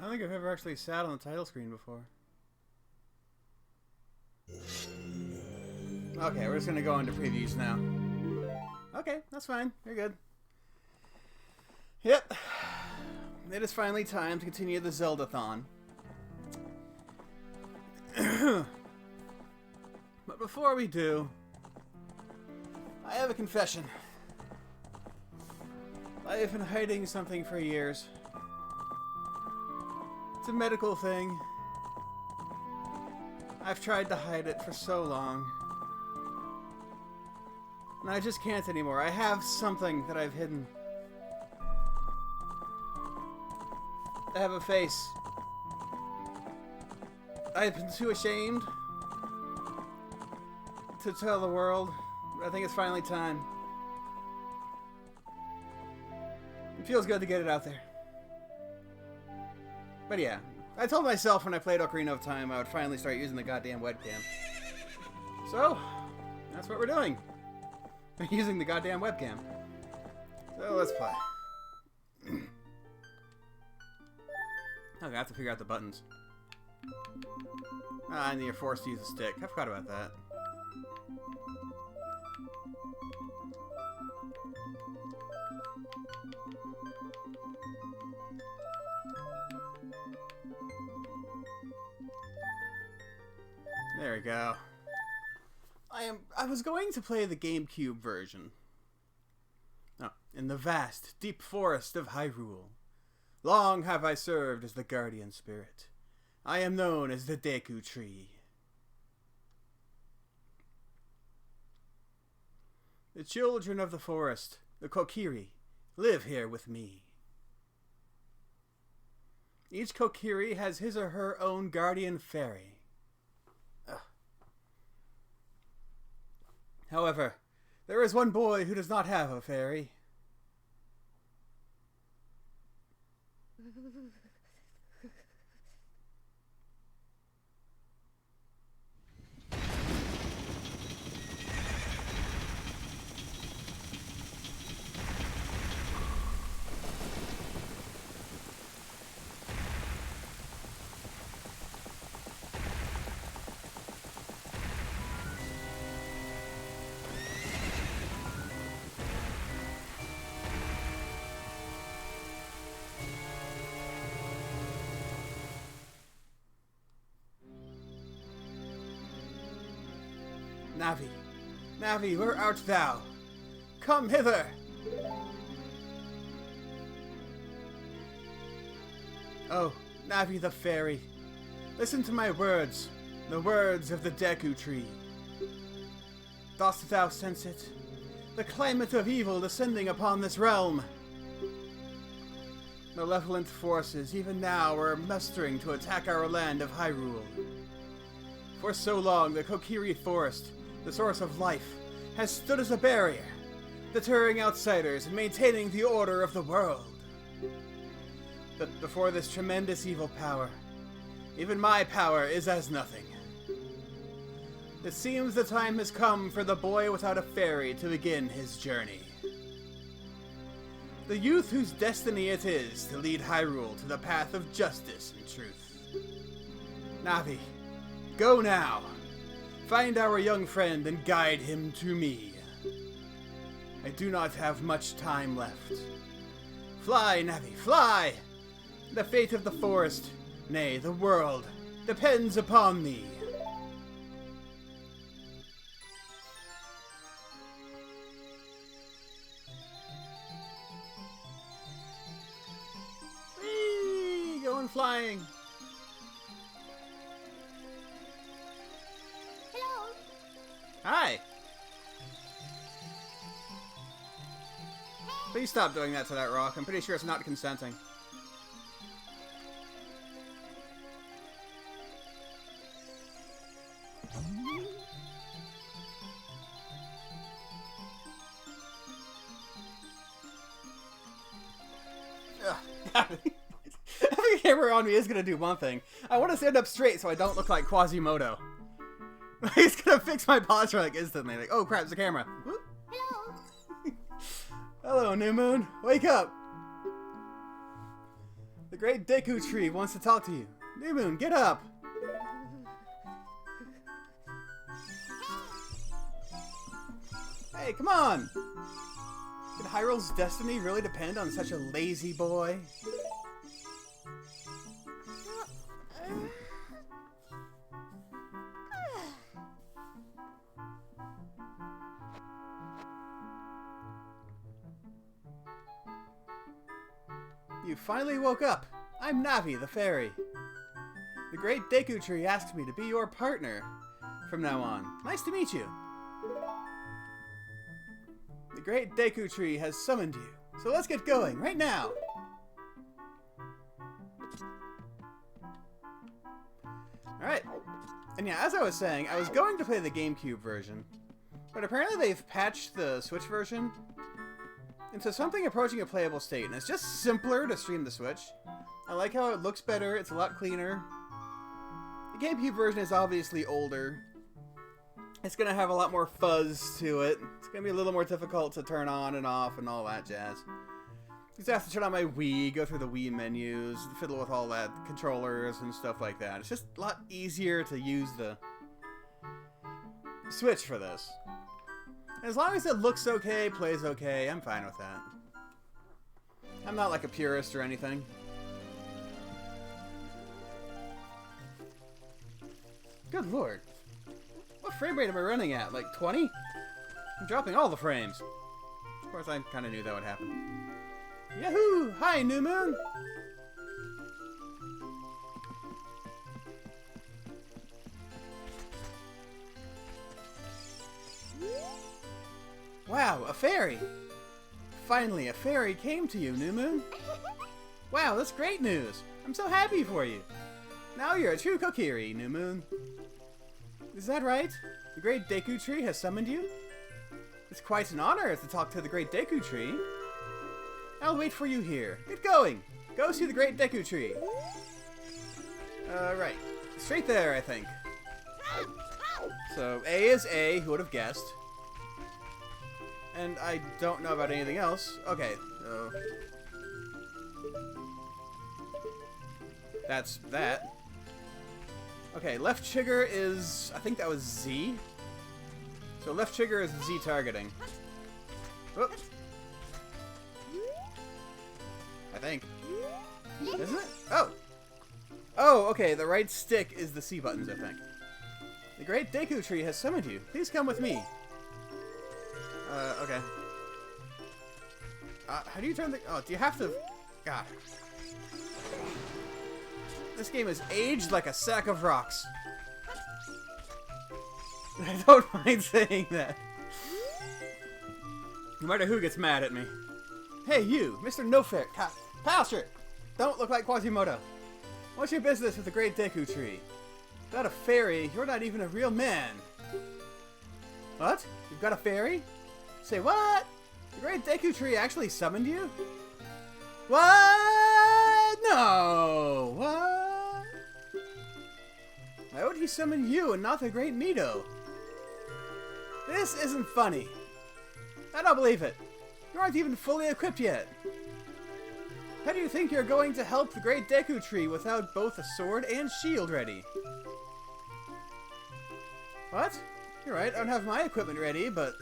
I don't think I've ever actually sat on the title screen before. Okay, we're just gonna go into previews now. Okay, that's fine. You're good. Yep. It is finally time to continue the Zelda-thon. But before we do, I have a confession. I have been hiding something for years. It's a medical thing. I've tried to hide it for so long. And I just can't anymore. I have something that I've hidden. I have a face. I've been too ashamed to tell the world, but I think it's finally time. It feels good to get it out there. But yeah, I told myself when I played Ocarina of Time I would finally start using the goddamn webcam. So, that's what we're doing. We're using the goddamn webcam. So let's play. Okay, I have to figure out the buttons. Ah, and you're forced to use a stick. I forgot about that. There we go. I was going to play the GameCube version. Oh, in the vast, deep forest of Hyrule. Long have I served as the guardian spirit. I am known as the Deku Tree. The children of the forest, the Kokiri, live here with me. Each Kokiri has his or her own guardian fairy. Ugh. However, there is one boy who does not have a fairy. Navi, Navi, where art thou? Come hither! Oh, Navi the fairy, listen to my words, the words of the Deku Tree. Dost thou sense it? The climate of evil descending upon this realm. Malevolent forces even now are mustering to attack our land of Hyrule. For so long, the Kokiri Forest, the source of life, has stood as a barrier, deterring outsiders and maintaining the order of the world. But before this tremendous evil power, even my power is as nothing. It seems the time has come for the boy without a fairy to begin his journey. The youth whose destiny it is to lead Hyrule to the path of justice and truth. Navi, go now! Find our young friend and guide him to me. I do not have much time left. Fly, Navi, fly! The fate of the forest, nay, the world, depends upon thee. Whee! Going flying. Hi! Please stop doing that to that rock. I'm pretty sure it's not consenting. Having a camera on me is gonna do one thing. I want to stand up straight so I don't look like Quasimodo. He's gonna fix my posture like instantly. Like, oh crap, it's the camera. Whoop. Hello. Hello, New Moon. Wake up. The great Deku Tree wants to talk to you. New Moon, get up! Hey, come on! Did Hyrule's destiny really depend on such a lazy boy? You finally woke up. I'm Navi, the fairy. The great Deku Tree asked me to be your partner from now on. Nice to meet you. The great Deku Tree has summoned you, so let's get going right now. Alright. And yeah, as I was saying, I was going to play the GameCube version, but apparently they've patched the Switch version into something approaching a playable state, and it's just simpler to stream the Switch. I like how it looks better, it's a lot cleaner. The GameCube version is obviously older. It's gonna have a lot more fuzz to it. It's gonna be a little more difficult to turn on and off and all that jazz. Because I have to turn on my Wii, go through the Wii menus, fiddle with all that, controllers and stuff like that. It's just a lot easier to use the Switch for this. As long as it looks okay, plays okay, I'm fine with that. I'm not like a purist or anything. Good lord. What frame rate am I running at? Like 20? I'm dropping all the frames. Of course, I kind of knew that would happen. Yahoo! Hi, New Moon! Wow, a fairy! Finally, a fairy came to you, New Moon. Wow, that's great news! I'm so happy for you! Now you're a true Kokiri, New Moon. Is that right? The great Deku Tree has summoned you? It's quite an honor to talk to the great Deku Tree. I'll wait for you here. Get going! Go see the great Deku Tree. Right. Straight there, I think. So, A is A, who would have guessed? And I don't know about anything else. Okay, so... that's that. Okay, left trigger is... I think that was Z. So left trigger is Z targeting. Whoop. I think. Isn't it? Oh! Oh, okay, the right stick is the C buttons, I think. The great Deku Tree has summoned you. Please come with me. Okay. How do you turn the... oh, do you have to... God. This game is aged like a sack of rocks. I don't mind saying that. No matter who gets mad at me. Hey, you, Mr. No Fair... Palster! Don't look like Quasimodo. What's your business with the great Deku Tree? Without a fairy, you're not even a real man. What? You've got a fairy? Say what? The great Deku Tree actually summoned you? What? No! What? Why would he summon you and not the great Mido? This isn't funny. I don't believe it. You aren't even fully equipped yet. How do you think you're going to help the great Deku Tree without both a sword and shield ready? What? You're right, I don't have my equipment ready, but...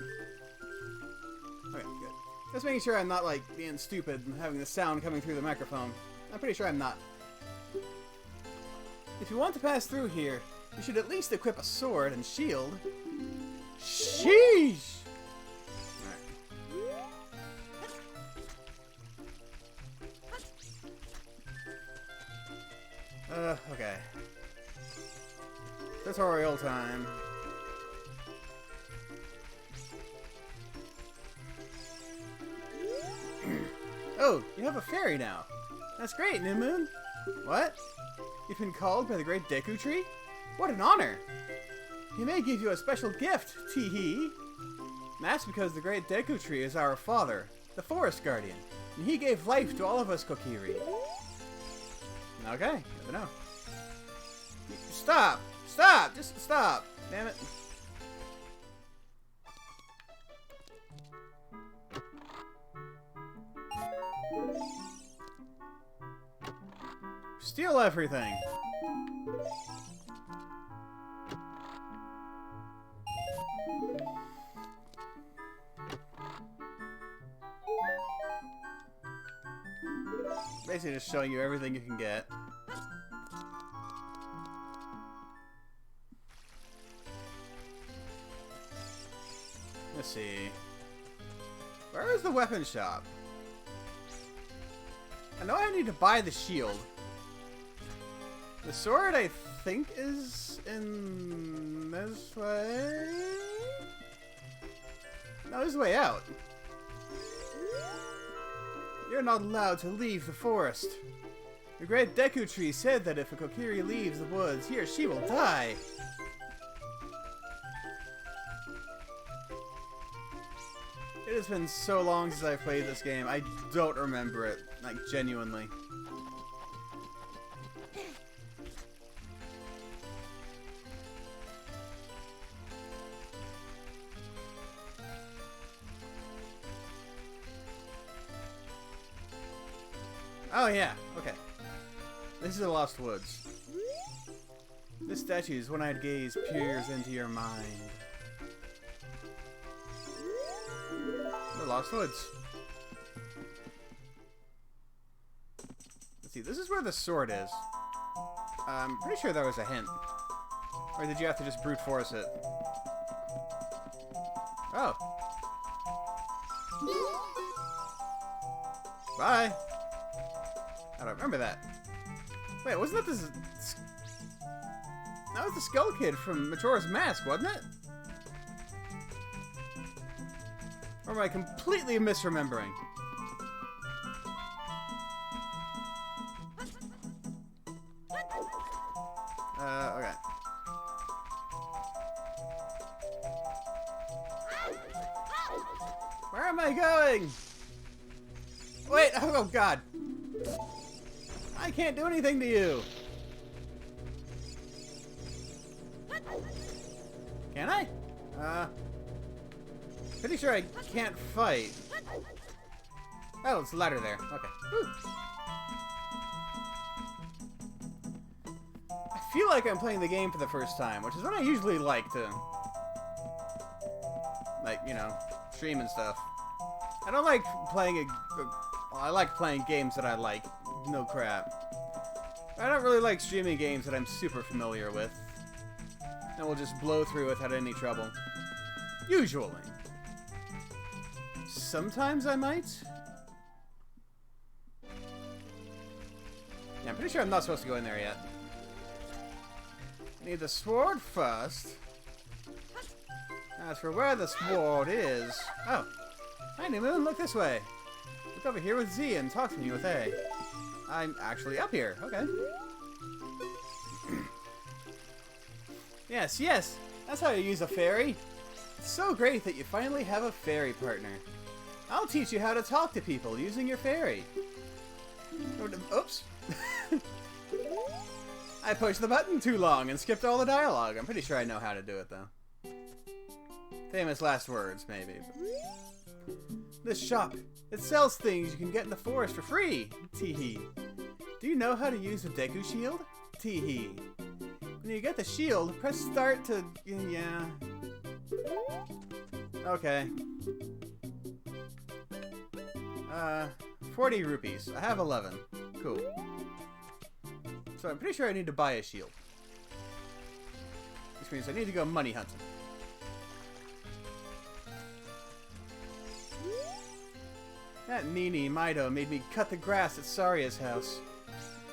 okay, good. Just making sure I'm not, like, being stupid and having the sound coming through the microphone. I'm pretty sure I'm not. If you want to pass through here, you should at least equip a sword and shield. Sheesh! Okay. Tutorial time. Oh, you have a fairy now. That's great, New Moon. What? You've been called by the great Deku Tree? What an honor! He may give you a special gift, tee-hee. That's because the great Deku Tree is our father, the Forest Guardian, and he gave life to all of us Kokiri. Okay, good to know. Stop! Stop! Just stop! Damn it. Steal everything. Basically just showing you everything you can get. Let's see. Where is the weapon shop? I know I need to buy the shield. The sword, I think, is in this way? No, this is the way out. You're not allowed to leave the forest. The great Deku Tree said that if a Kokiri leaves the woods, he or she will die. It has been so long since I've played this game, I don't remember it, like, genuinely. Oh yeah, okay. This is the Lost Woods. This statue's one-eyed gaze peers into your mind. The Lost Woods. Let's see, this is where the sword is. I'm pretty sure that was a hint. Or did you have to just brute force it? Oh. Bye. I don't remember that. Wait, wasn't that this? That was the Skull Kid from Majora's Mask, wasn't it? Or am I completely misremembering? Okay. Where am I going? Wait, oh god. I can't do anything to you. Can I? Pretty sure I can't fight. Oh, it's a ladder there. Okay. Whew. I feel like I'm playing the game for the first time, which is what I usually like to, like, you know, stream and stuff. I don't like playing well, I like playing games that I like. No crap. I don't really like streaming games that I'm super familiar with. And we'll just blow through without any trouble. Usually. Sometimes I might. Yeah, I'm pretty sure I'm not supposed to go in there yet. I need the sword first. As for where the sword is... Oh. Hi, New Moon, look this way. Look over here with Z and talk to me with A. I'm actually up here. Okay. Yes, yes. That's how you use a fairy. It's so great that you finally have a fairy partner. I'll teach you how to talk to people using your fairy. Oops. I pushed the button too long and skipped all the dialogue. I'm pretty sure I know how to do it, though. Famous last words, maybe. This shop. It sells things you can get in the forest for free. Teehee. Do you know how to use the Deku Shield? Teehee. When you get the shield, press start to... Yeah. Okay. 40 rupees. I have 11. Cool. So I'm pretty sure I need to buy a shield. Which means I need to go money hunting. That meanie, Mido, made me cut the grass at Saria's house.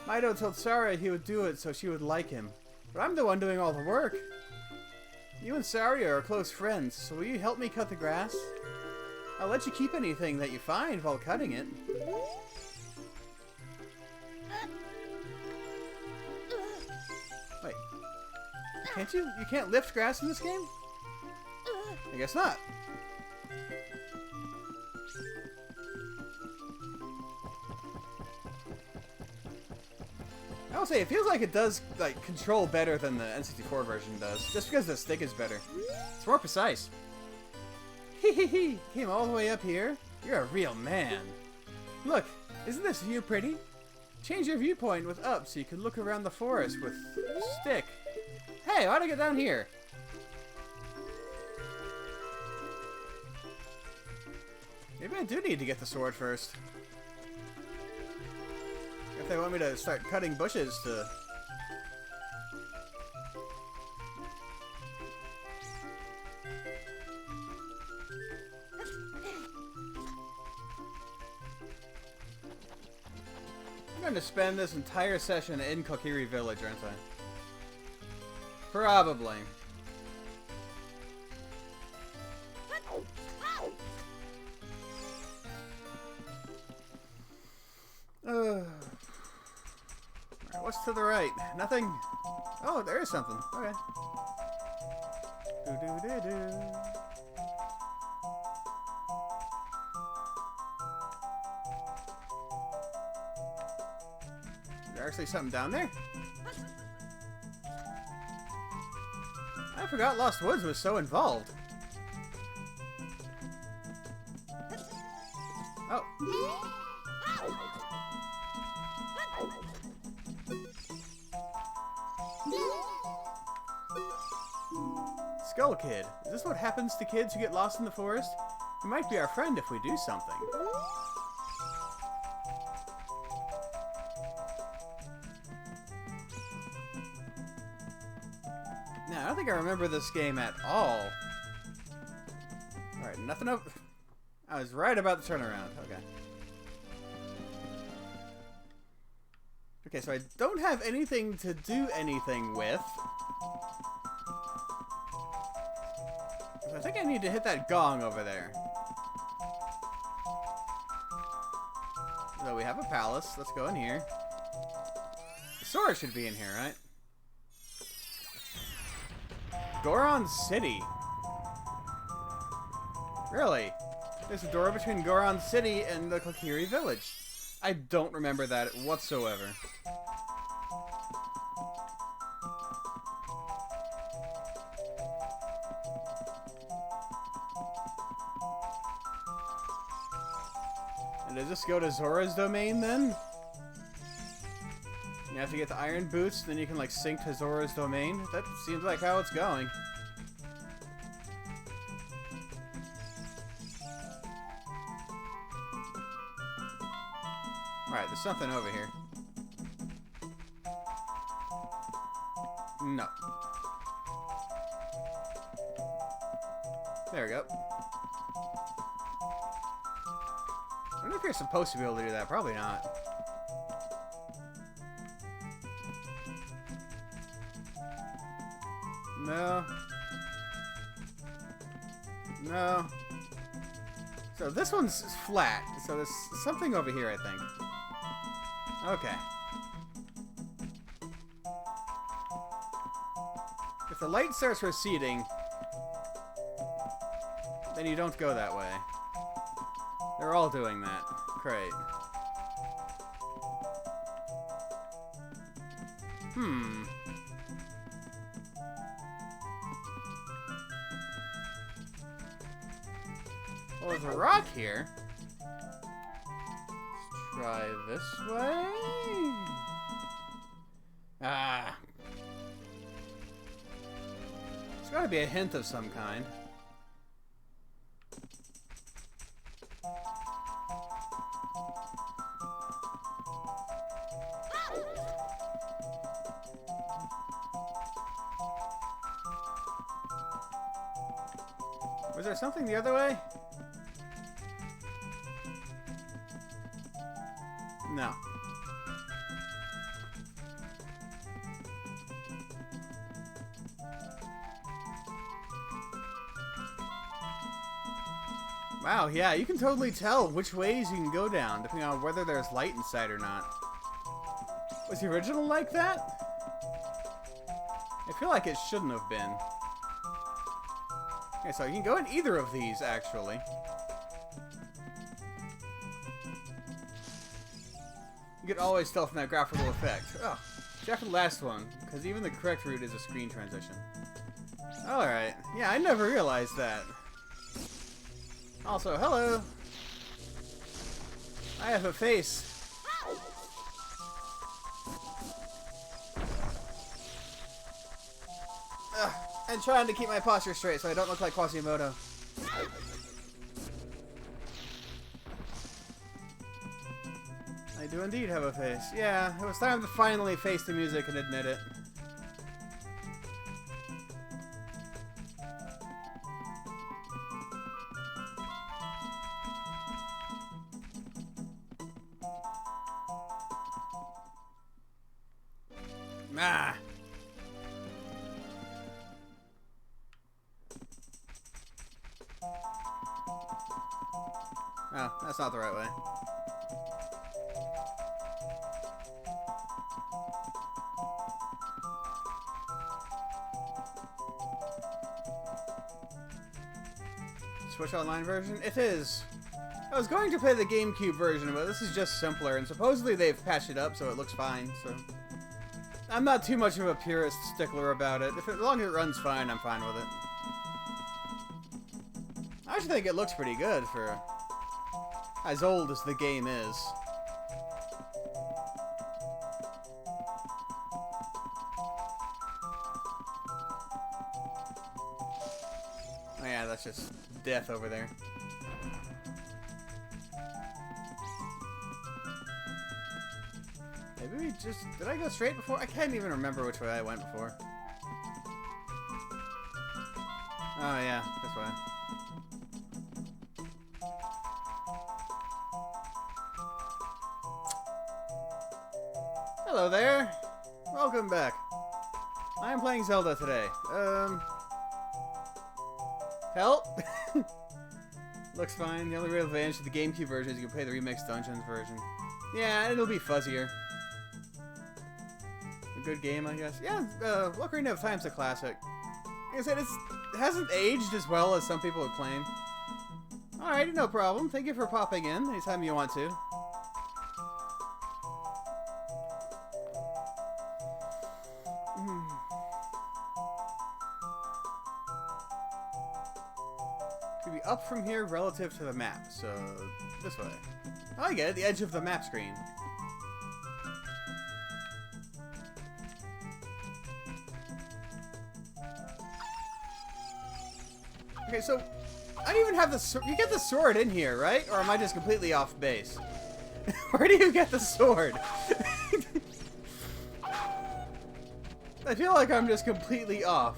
Mido told Saria he would do it so she would like him. But I'm the one doing all the work. You and Saria are close friends, so will you help me cut the grass? I'll let you keep anything that you find while cutting it. Wait. Can't you? You can't lift grass in this game? I guess not. I will say, it feels like it does, like, control better than the N64 version does. Just because the stick is better. It's more precise. Hee hee hee! Came all the way up here? You're a real man. Look, isn't this view pretty? Change your viewpoint with up so you can look around the forest with stick. Hey, how'd I get down here? Maybe I do need to get the sword first. If they want me to start cutting bushes to... I'm going to spend this entire session in Kokiri Village, aren't I? Probably. Alright, what's to the right? Nothing? Oh, there is something. Okay. Do-do-do-do. Is there actually something down there? I forgot Lost Woods was so involved. Oh. Skull Kid. Is this what happens to kids who get lost in the forest? He might be our friend if we do something. Now, I don't think I remember this game at all. Alright, nothing up. I was right about the turnaround. Okay. Okay, so I don't have anything to do anything with. I think I need to hit that gong over there. So we have a palace. Let's go in here. The sword should be in here, right? Goron City. Really? There's a door between Goron City and the Kokiri Village. I don't remember that whatsoever. And does this go to Zora's domain then? You have to get the iron boots, then you can like sync to Zora's domain? That seems like how it's going. Alright, there's something over here. No. There we go. I wonder if you're supposed to be able to do that. Probably not. No. No. So this one's flat. So there's something over here, I think. Okay. If the light starts receding, then you don't go that way. They're all doing that. Great. Well, there's a rock here. Let's try this way. Ah. There's gotta be a hint of some kind. Was there something the other way? No. Wow, yeah, you can totally tell which ways you can go down, depending on whether there's light inside or not. Was the original like that? I feel like it shouldn't have been. Okay, so you can go in either of these, actually. You could always tell from that graphical effect. Oh, check for the last one, because even the correct route is a screen transition. Alright. Yeah, I never realized that. Also, hello! I have a face. And trying to keep my posture straight so I don't look like Quasimodo. I do indeed have a face. Yeah, it was time to finally face the music and admit it. Ah. Oh, that's not the right way. Switch Online version? It is. I was going to play the GameCube version, but this is just simpler, and supposedly they've patched it up so it looks fine, so... I'm not too much of a purist stickler about it. As long as it runs fine, I'm fine with it. I actually think it looks pretty good for as old as the game is. Oh yeah, that's just death over there. Maybe we just... Did I go straight before? I can't even remember which way I went before. Oh yeah, this way. Hello there! Welcome back. I am playing Zelda today. Help? Looks fine. The only real advantage to the GameCube version is you can play the Remixed Dungeons version. Yeah, it'll be fuzzier. A good game, I guess. Yeah, Ocarina of Time's a classic. Like I said, it hasn't aged as well as some people would claim. Alright, no problem. Thank you for popping in anytime you want to. Could be up from here relative to the map, so this way. Oh, I get it, the edge of the map screen. Okay, so I don't even have the sword. You get the sword in here, right? Or am I just completely off base? Where do you get the sword? I feel like I'm just completely off.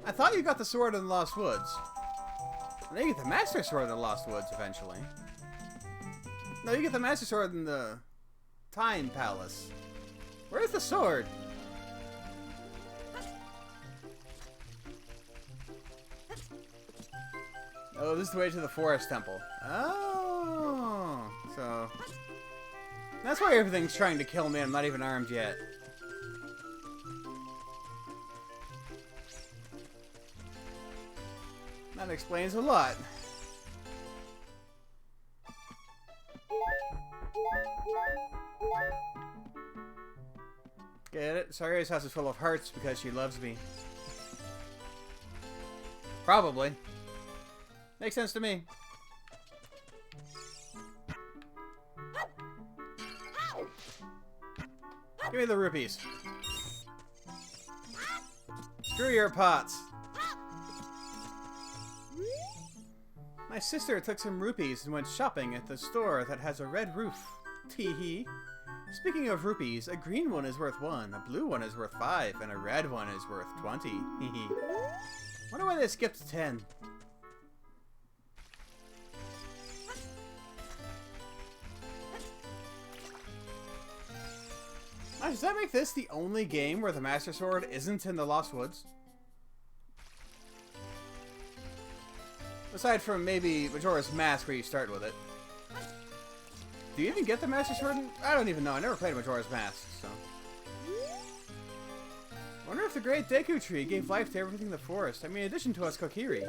I thought you got the sword in the Lost Woods. And then you get the Master Sword in the Lost Woods eventually. No, you get the Master Sword in the Time Palace. Where's the sword? Oh, this is the way to the Forest Temple. Oh, so... That's why everything's trying to kill me. I'm not even armed yet. That explains a lot. Get it? Saria's house is full of hearts because she loves me. Probably. Makes sense to me. Give me the rupees. Screw your pots. My sister took some rupees and went shopping at the store that has a red roof. Tee-hee. Speaking of rupees, a green one is worth 1, a blue one is worth 5, and a red one is worth 20. Hee-hee. Wonder why they skipped 10. Does that make this the only game where the Master Sword isn't in the Lost Woods? Aside from maybe Majora's Mask where you start with it. Do you even get the Master Sword? I don't even know. I never played Majora's Mask, so... I wonder if the Great Deku Tree gave life to everything in the forest. I mean, in addition to us Kokiri.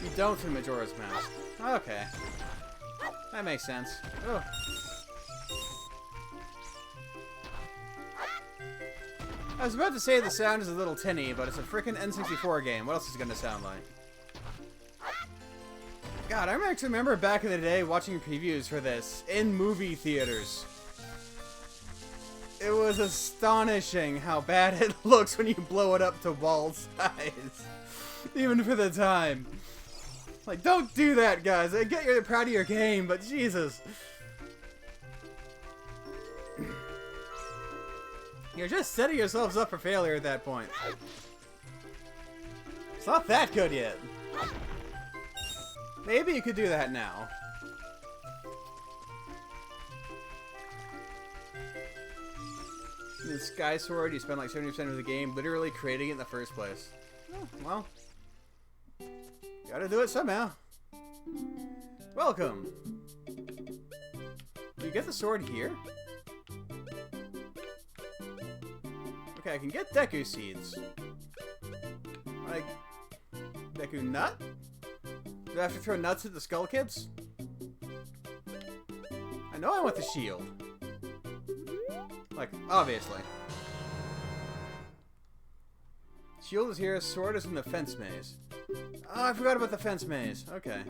You don't in Majora's Mask. Okay. That makes sense. Oh. I was about to say the sound is a little tinny, but it's a frickin' N64 game. What else is it gonna sound like? God, I actually remember back in the day watching previews for this in movie theaters. It was astonishing how bad it looks when you blow it up to ball size. Even for the time. Like, don't do that, guys. I get you're proud of your game, but Jesus. You're just setting yourselves up for failure at that point. It's not that good yet. Maybe you could do that now. In the Sky Sword, you spend like 70% of the game literally creating it in the first place. Oh, well. Gotta do it somehow. Welcome. Do you get the sword here? Okay, I can get Deku Seeds. Like, Deku Nut? Do I have to throw nuts at the Skull Kids? I know I want the shield. Like, obviously. Shield is here, sword is in the fence maze. Oh, I forgot about the fence maze. Okay.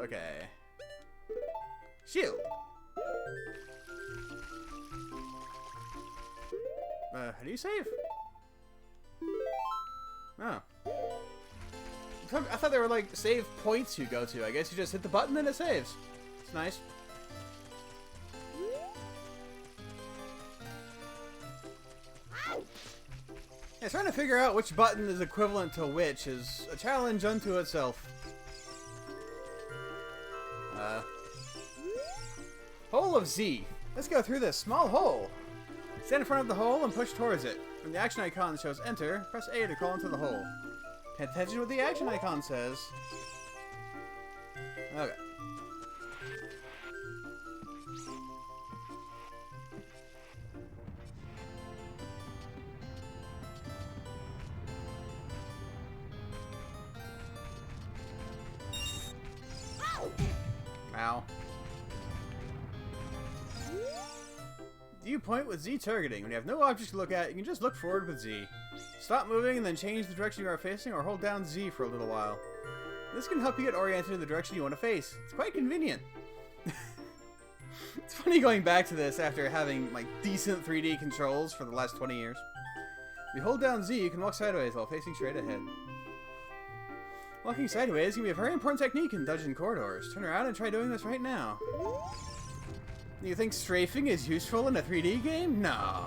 Okay. Shield! How do you save? Oh. I thought they were like save points you go to. I guess you just hit the button and it saves. It's nice. Yeah, trying to figure out which button is equivalent to which is a challenge unto itself. Hole of Z. Let's go through this small hole. Stand in front of the hole and push towards it. When the action icon shows enter, press A to crawl into the hole. Pay attention to what the action icon says. Okay. Ow. You point with Z targeting. When you have no object to look at, you can just look forward with Z. Stop moving and then change the direction you are facing, or hold down Z for a little while. This can help you get oriented in the direction you want to face. It's quite convenient. It's funny going back to this after having like decent 3D controls for the last 20 years. If you hold down Z, you can walk sideways while facing straight ahead. Walking sideways can be a very important technique in dungeon corridors. Turn around and try doing this right now. You think strafing is useful in a 3D game? No.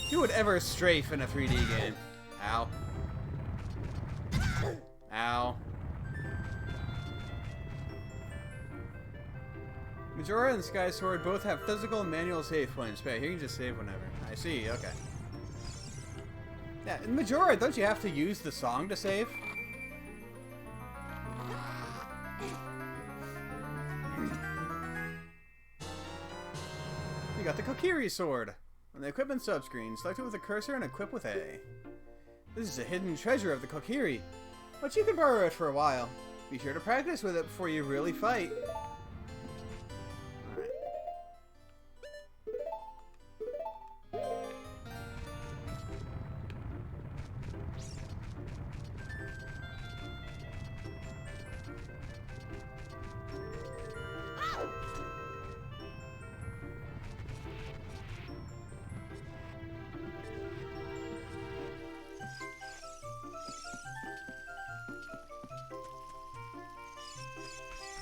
Who would ever strafe in a 3D game? Ow. Ow. Majora and Sky Sword both have physical and manual save points, but here you can just save whenever. I see, okay. Yeah, in Majora, don't you have to use the song to save? You got the Kokiri Sword. On the equipment subscreen, select it with a cursor and equip with A. This is a hidden treasure of the Kokiri, but you can borrow it for a while. Be sure to practice with it before you really fight.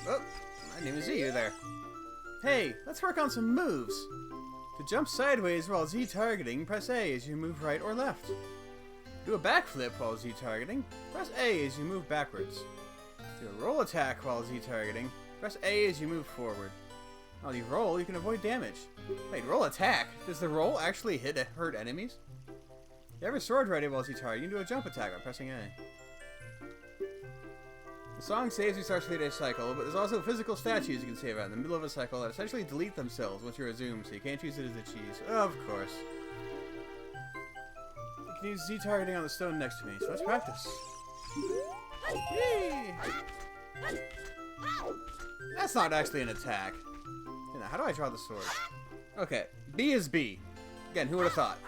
Oh, I didn't even see you there. Hey, let's work on some moves. To jump sideways while Z targeting, press A as you move right or left. Do a backflip while Z targeting, press A as you move backwards. Do a roll attack while Z targeting, press A as you move forward. While you roll, you can avoid damage. Wait, roll attack? Does the roll actually hurt enemies? If you have a sword ready while Z targeting, you can do a jump attack by pressing A. The song saves you starts the 3-day cycle, but there's also physical statues you can save out in the middle of a cycle that essentially delete themselves once you resume, so you can't use it as a cheese. Of course. can use Z targeting on the stone next to me, so let's practice. Yay! That's not actually an attack. Now, how do I draw the sword? Okay, B is B. Again, who would have thought?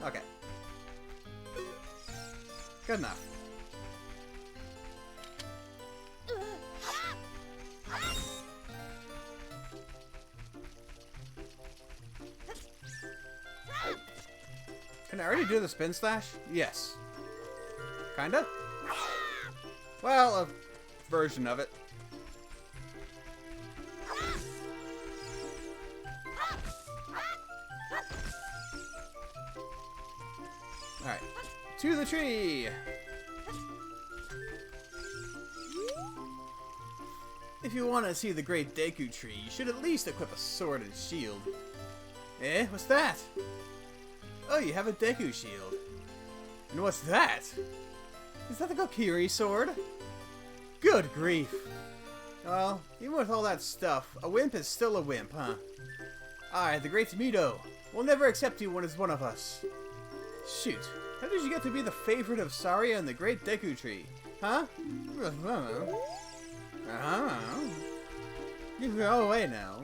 Okay. Good enough. Can I already do the spin slash? Yes. Kinda? Well, a version of it. Alright. To the tree! If you want to see the great Deku tree, you should at least equip a sword and shield. Eh? What's that? Oh, you have a Deku shield. And what's that? Is that the Kokiri sword? Good grief. Well, even with all that stuff, a wimp is still a wimp, huh? I, the great Mido, will never accept you as one of us. Shoot, how did you get to be the favorite of Saria and the great Deku tree? Huh? You can go away now.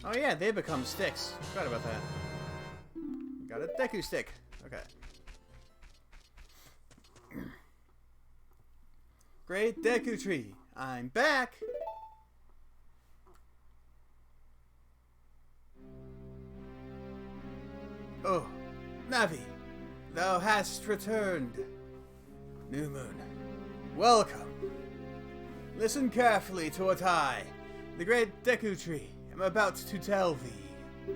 Oh yeah, they become sticks. Forgot about that. Got a Deku stick. Okay. Great Deku tree, I'm back! Oh, Navi, thou hast returned. New Moon, welcome. Listen carefully to what I, the great Deku tree, am about to tell thee.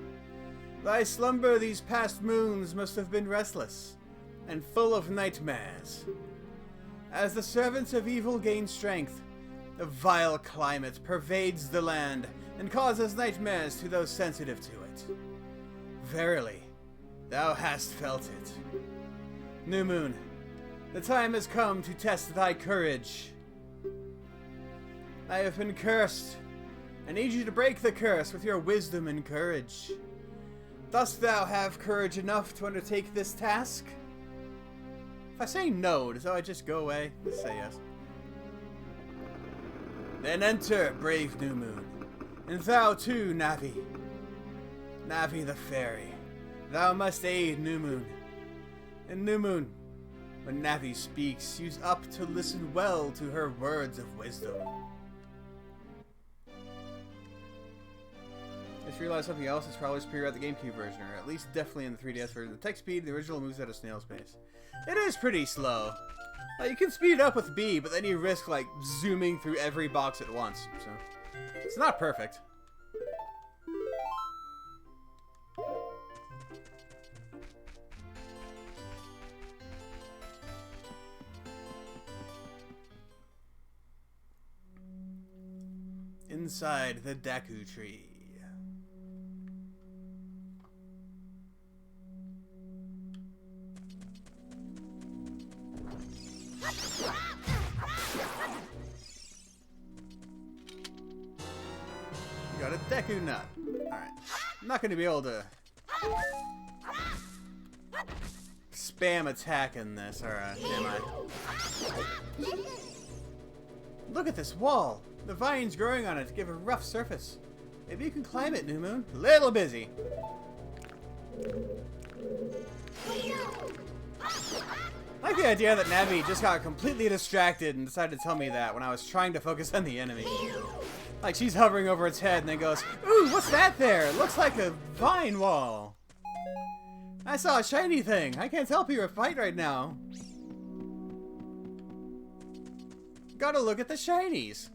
Thy slumber these past moons must have been restless, and full of nightmares. As the servants of evil gain strength, a vile climate pervades the land and causes nightmares to those sensitive to it. Verily, thou hast felt it. New Moon, the time has come to test thy courage. I have been cursed. I need you to break the curse with your wisdom and courage. Dost thou have courage enough to undertake this task? If I say no, does I just go away? Let's say yes. Then enter, brave New Moon. And thou too, Navi. Navi the fairy. Thou must aid New Moon. And New Moon, when Navi speaks, use up to listen well to her words of wisdom. Just realized something else is probably superior at the GameCube version, or at least definitely in the 3DS version. The text speed, the original moves at a snail's pace. It is pretty slow. You can speed it up with B, but then you risk like zooming through every box at once. So it's not perfect. Inside the Deku tree. You got a Deku nut. Alright. I'm not going to be able to spam attack in this, alright, am I? Look at this wall. The vines growing on it give a rough surface. Maybe you can climb it, New Moon. Little busy. I like the idea that Navi just got completely distracted and decided to tell me that when I was trying to focus on the enemy. Like she's hovering over its head and then goes, "Ooh, what's that there? It looks like a vine wall. I saw a shiny thing. I can't help you fight right now. Gotta look at the shinies."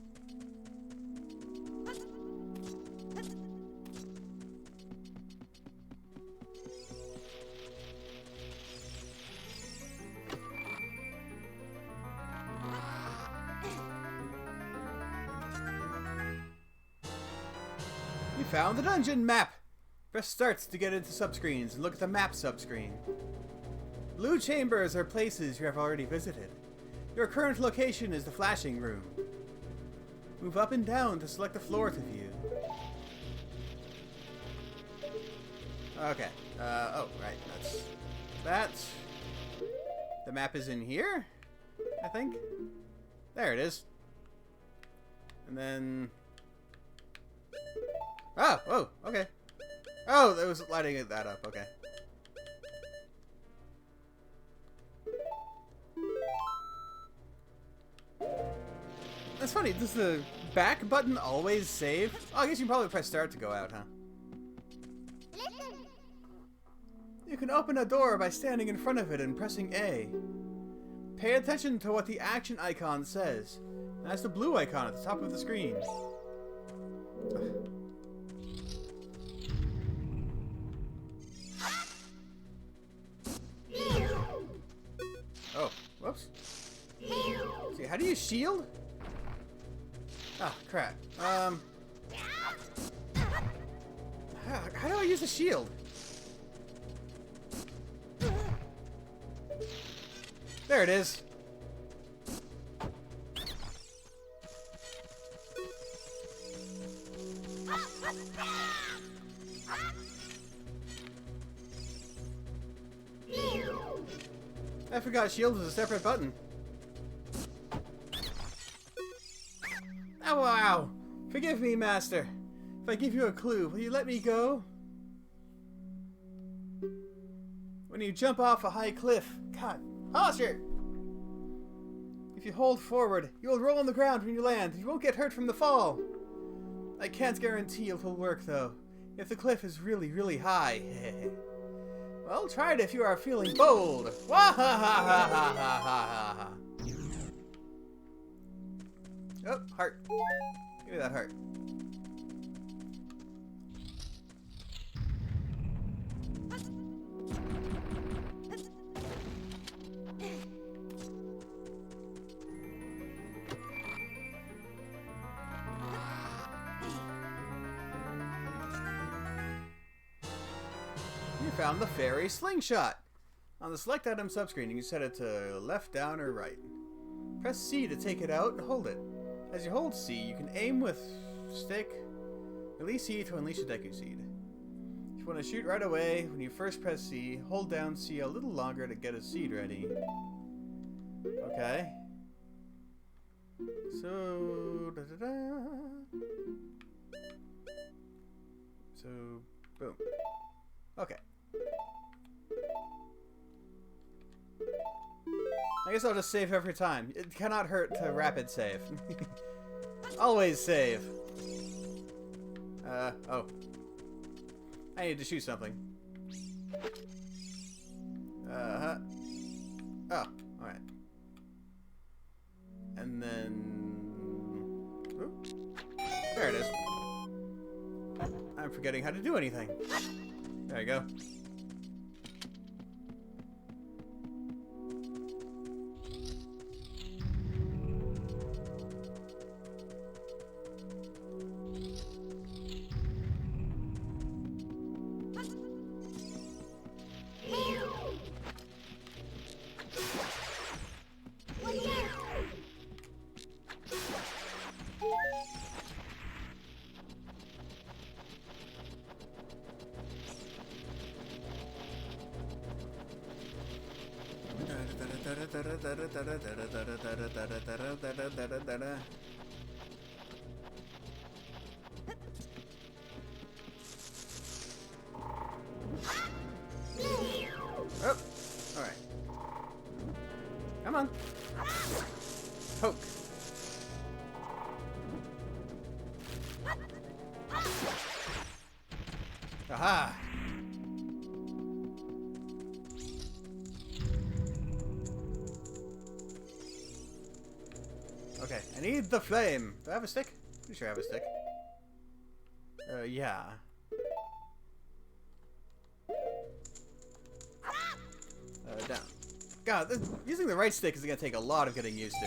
You found the dungeon map! Press start to get into subscreens and look at the map subscreen. Blue chambers are places you have already visited. Your current location is the flashing room. Move up and down to select the floor to view. Okay. Oh, right. That's that. The map is in here, I think. There it is. And then... Oh! Whoa! Okay. Oh, that was lighting that up. Okay. That's funny. Does the back button always save? Oh, I guess you can probably press start to go out, huh? You can open a door by standing in front of it and pressing A. Pay attention to what the action icon says. That's the blue icon at the top of the screen. Oh, whoops. See, how do you shield? Ah, crap. How do I use a shield? There it is. I forgot shield is a separate button. Oh, wow. Forgive me, Master. If I give you a clue, will you let me go? When you jump off a high cliff. God, posture! If you hold forward, you will roll on the ground when you land. You won't get hurt from the fall. I can't guarantee it will work, though. If the cliff is really, really high. Well, try it if you are feeling bold. Wah-ha-ha-ha-ha-ha-ha-ha. Oh, heart. Give me that heart. You found the fairy slingshot. On the select item subscreen, you can set it to left, down, or right. Press C to take it out and hold it. As you hold C, you can aim with stick. Release C to unleash a Deku Seed. If you want to shoot right away, when you first press C, hold down C a little longer to get a seed ready. Okay. So... da-da-da. So... boom. Okay. I guess I'll just save every time. It cannot hurt to rapid save. Always save. Oh. I need to shoot something. Oh, alright. And then... Oop. There it is. I'm forgetting how to do anything. There you go. Oh, alright. Come on. Poke. Aha! Okay, I need the flame. Do I have a stick? Pretty sure I have a stick. Yeah. Down. God, using the right stick is gonna take a lot of getting used to.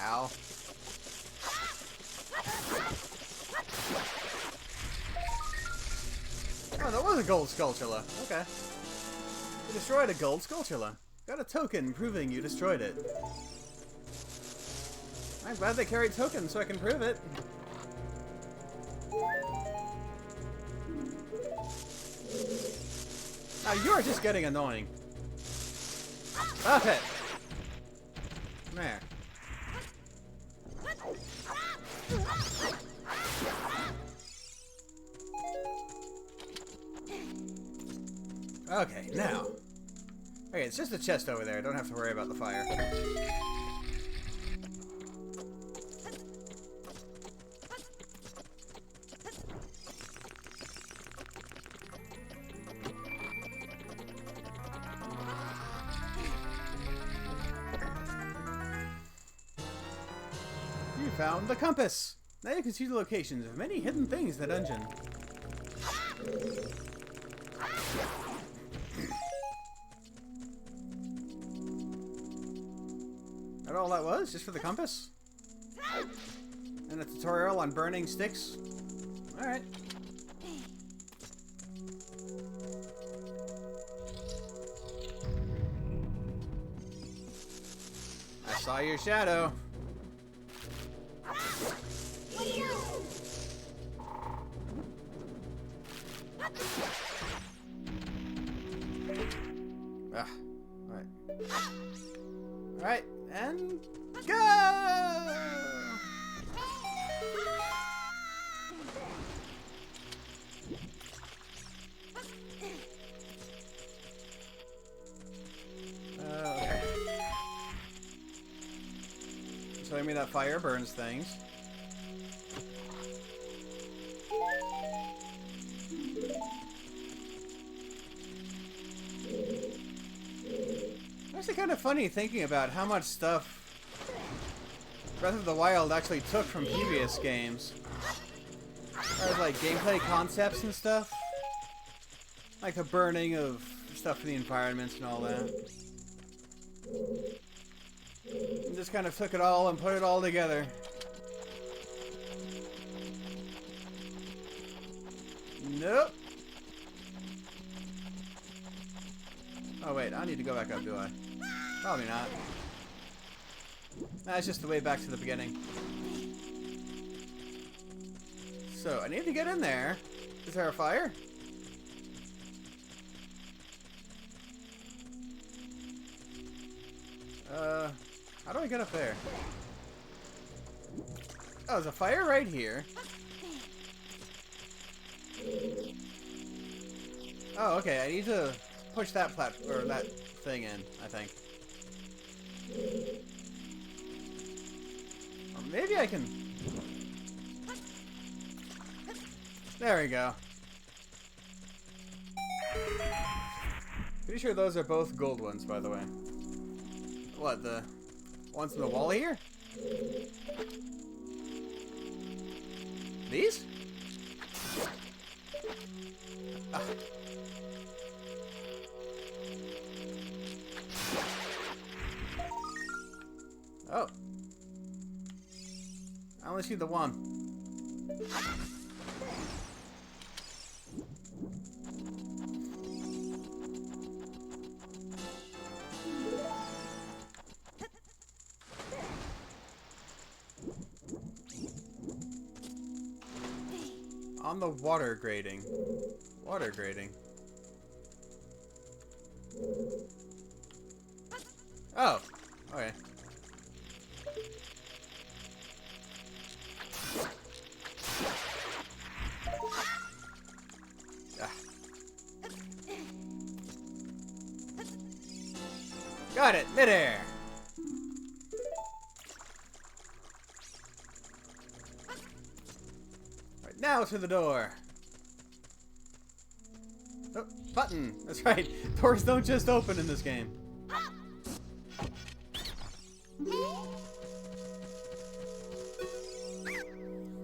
Ow. Oh, that was a gold Skulltula. Okay. You destroyed a gold Skulltula. Got a token proving you destroyed it. I'm glad they carried tokens so I can prove it. Now you're just getting annoying. Stop it! There. Okay, now. Okay, it's just a chest over there. Don't have to worry about the fire. You found the compass! Now you can see the locations of many hidden things in the dungeon. That all that was? Just for the compass? And a tutorial on burning sticks? Alright. I saw your shadow. Alright. Alright, and go! Okay. Showing me that fire burns things. It's actually kind of funny thinking about how much stuff Breath of the Wild actually took from previous games. Or like gameplay concepts and stuff. Like the burning of stuff in the environments and all that. And just kind of took it all and put it all together. Nope. Oh wait, I don't need to go back up, do I? Probably not. That's just the way back to the beginning. So, I need to get in there. Is there a fire? How do I get up there? Oh, there's a fire right here. Oh, okay, I need to push that or that thing in, I think. Or maybe I can... There we go. Pretty sure those are both gold ones, by the way. What, the ones in the wall here? These? Ah. Oh. I only see the one. On the water grating. Water grating. Oh. Okay. Ah. Got it! Midair! Right, now to the door. Oh, button! That's right. Doors don't just open in this game.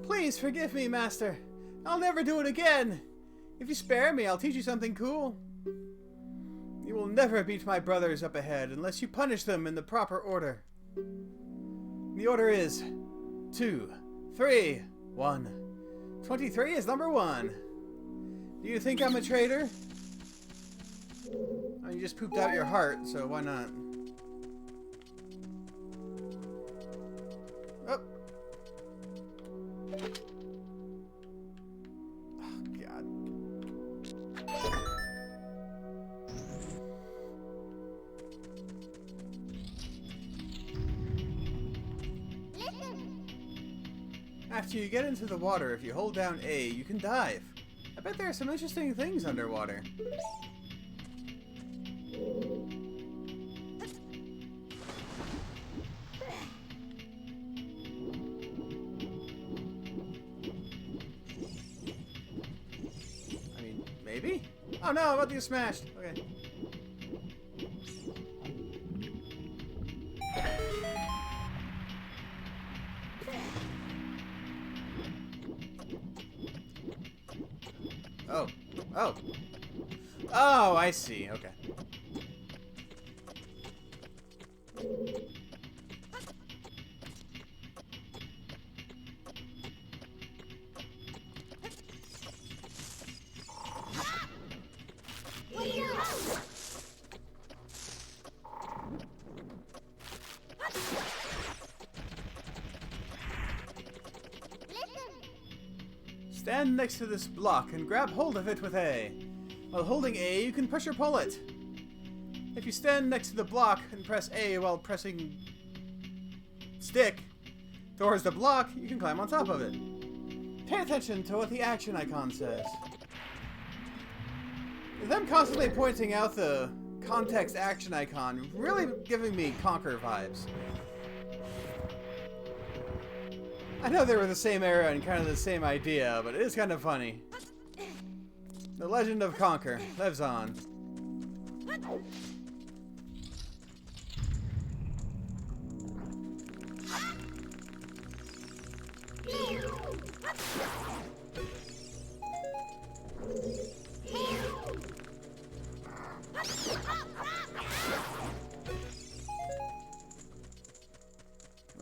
Please forgive me, Master. I'll never do it again. If you spare me, I'll teach you something cool. You will never beat my brothers up ahead unless you punish them in the proper order. The order is 2, 3, 1, 23 is number 1. Do you think I'm a traitor? Oh, you just pooped out your heart, so why not? Oh. Oh, God. After you get into the water, if you hold down A, you can dive. I bet there are some interesting things underwater. I mean, maybe? Oh no, I'm about to get smashed. Okay. Oh. Oh. Oh, I see. Okay. Stand next to this block and grab hold of it with A. While holding A, you can push or pull it. If you stand next to the block and press A while pressing stick towards the block, you can climb on top of it. Pay attention to what the action icon says. Them constantly pointing out the context action icon really giving me Conquer vibes. I know they were the same era and kind of the same idea, but it is kind of funny. The legend of Conquer lives on.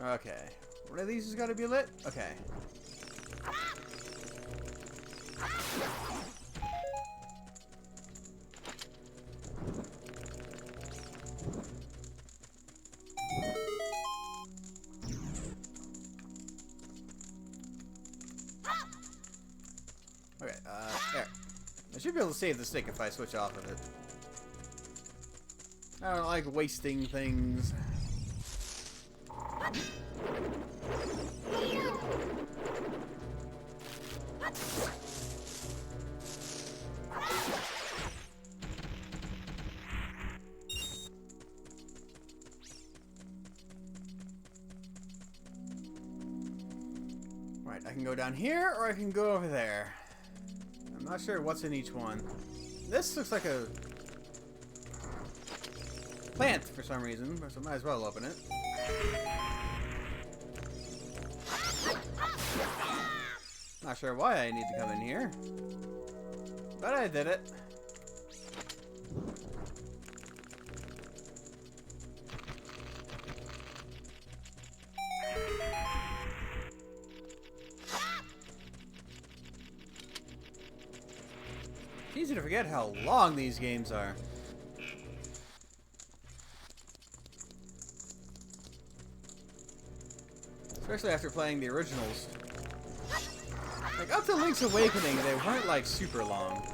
Okay. One of these has got to be lit? Okay. Okay, there. I should be able to save the stick if I switch off of it. I don't like wasting things. Right, I can go down here or I can go over there. I'm not sure what's in each one. This looks like a plant for some reason, so I might as well open it. Not sure why I need to come in here, but I did it. It's easy to forget how long these games are. Especially after playing the originals. Like, up to Link's Awakening, they weren't, like, super long.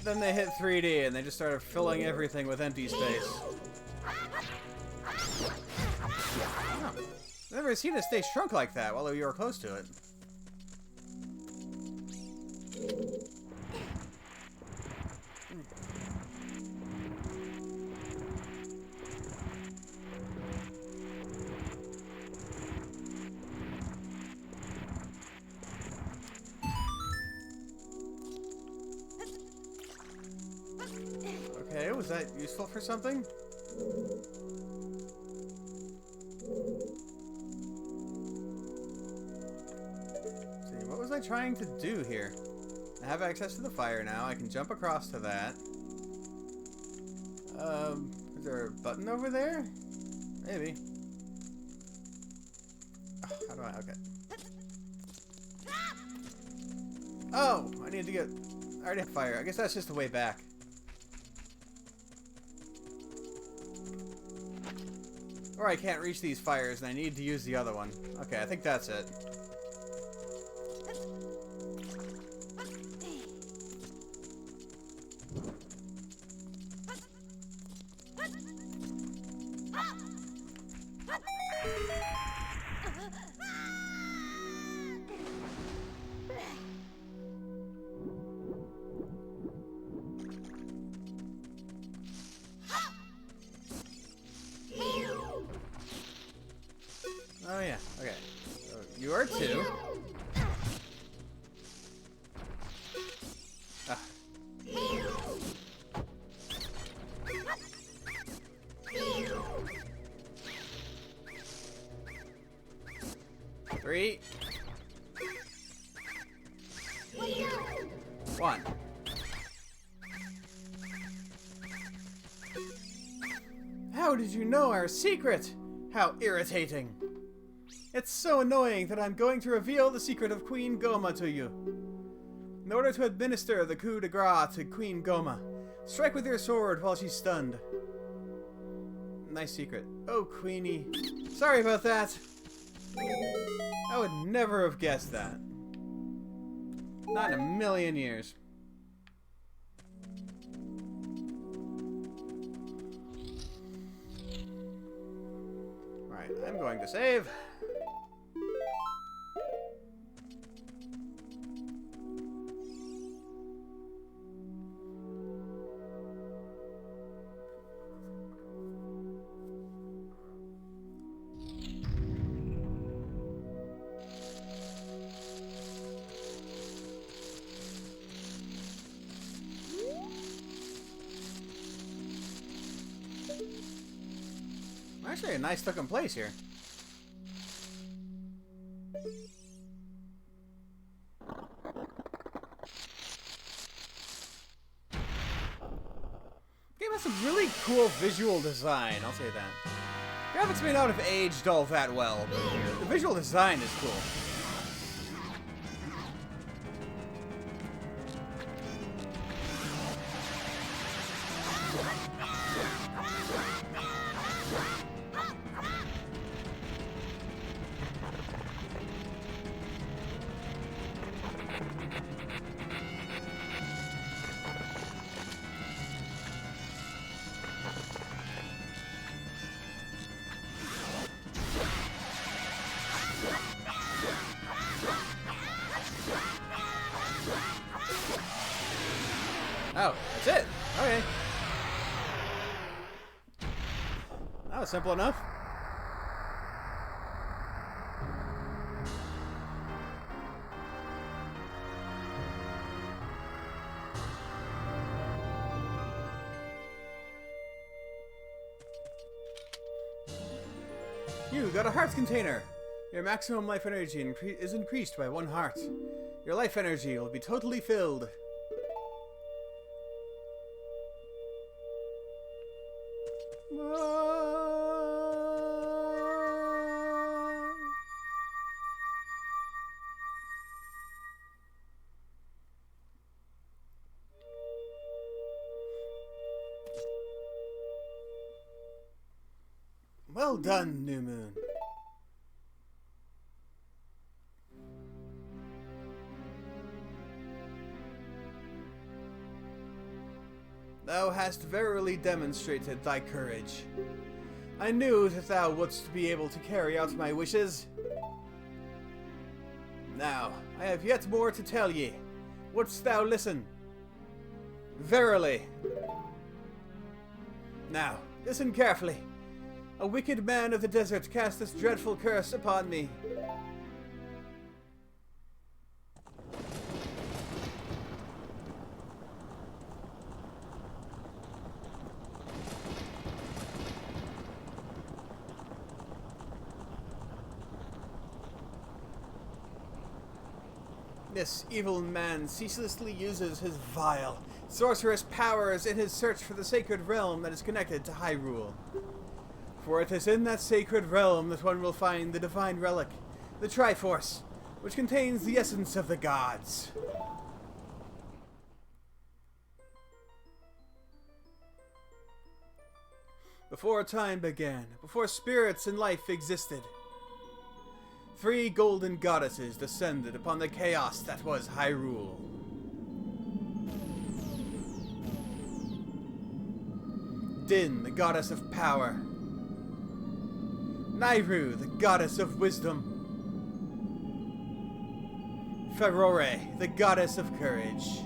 Then they hit 3D, and they just started filling everything with empty space. Oh, I've never seen a stage shrunk like that while you were close to it. Okay, was that useful for something? Let's see, what was I trying to do here? I have access to the fire now. I can jump across to that. Is there a button over there? Maybe. How do I? Okay. Oh, I need to get. I already have fire. I guess that's just the way back. Or I can't reach these fires and I need to use the other one. Okay, I think that's it. Oh yeah, okay. So you are two. Ah. Three. One. How did you know our secret? How irritating. It's so annoying that I'm going to reveal the secret of Queen Goma to you. In order to administer the coup de grace to Queen Goma, strike with your sword while she's stunned. Nice secret. Oh, Queenie. Sorry about that. I would never have guessed that. Not in a million years. Alright, I'm going to save. Actually, a nice looking place here. Game has some really cool visual design, I'll say that. Graphics may not have aged all that well, but the visual design is cool. Oh, that's it. Okay. That was simple enough. You got a heart container. Your maximum life energy is increased by 1 heart. Your life energy will be totally filled. Well done, New Moon. Thou hast verily demonstrated thy courage. I knew that thou wouldst be able to carry out my wishes. Now, I have yet more to tell ye. Wouldst thou listen? Verily. Now, listen carefully. A wicked man of the desert cast this dreadful curse upon me. This evil man ceaselessly uses his vile, sorcerous powers in his search for the sacred realm that is connected to Hyrule. For it is in that sacred realm that one will find the divine relic the Triforce, which contains the essence of the gods. Before time began, before spirits and life existed, 3 golden goddesses descended upon the chaos that was Hyrule. Din, the goddess of power. Nayru, the goddess of wisdom. Ferore, the goddess of courage.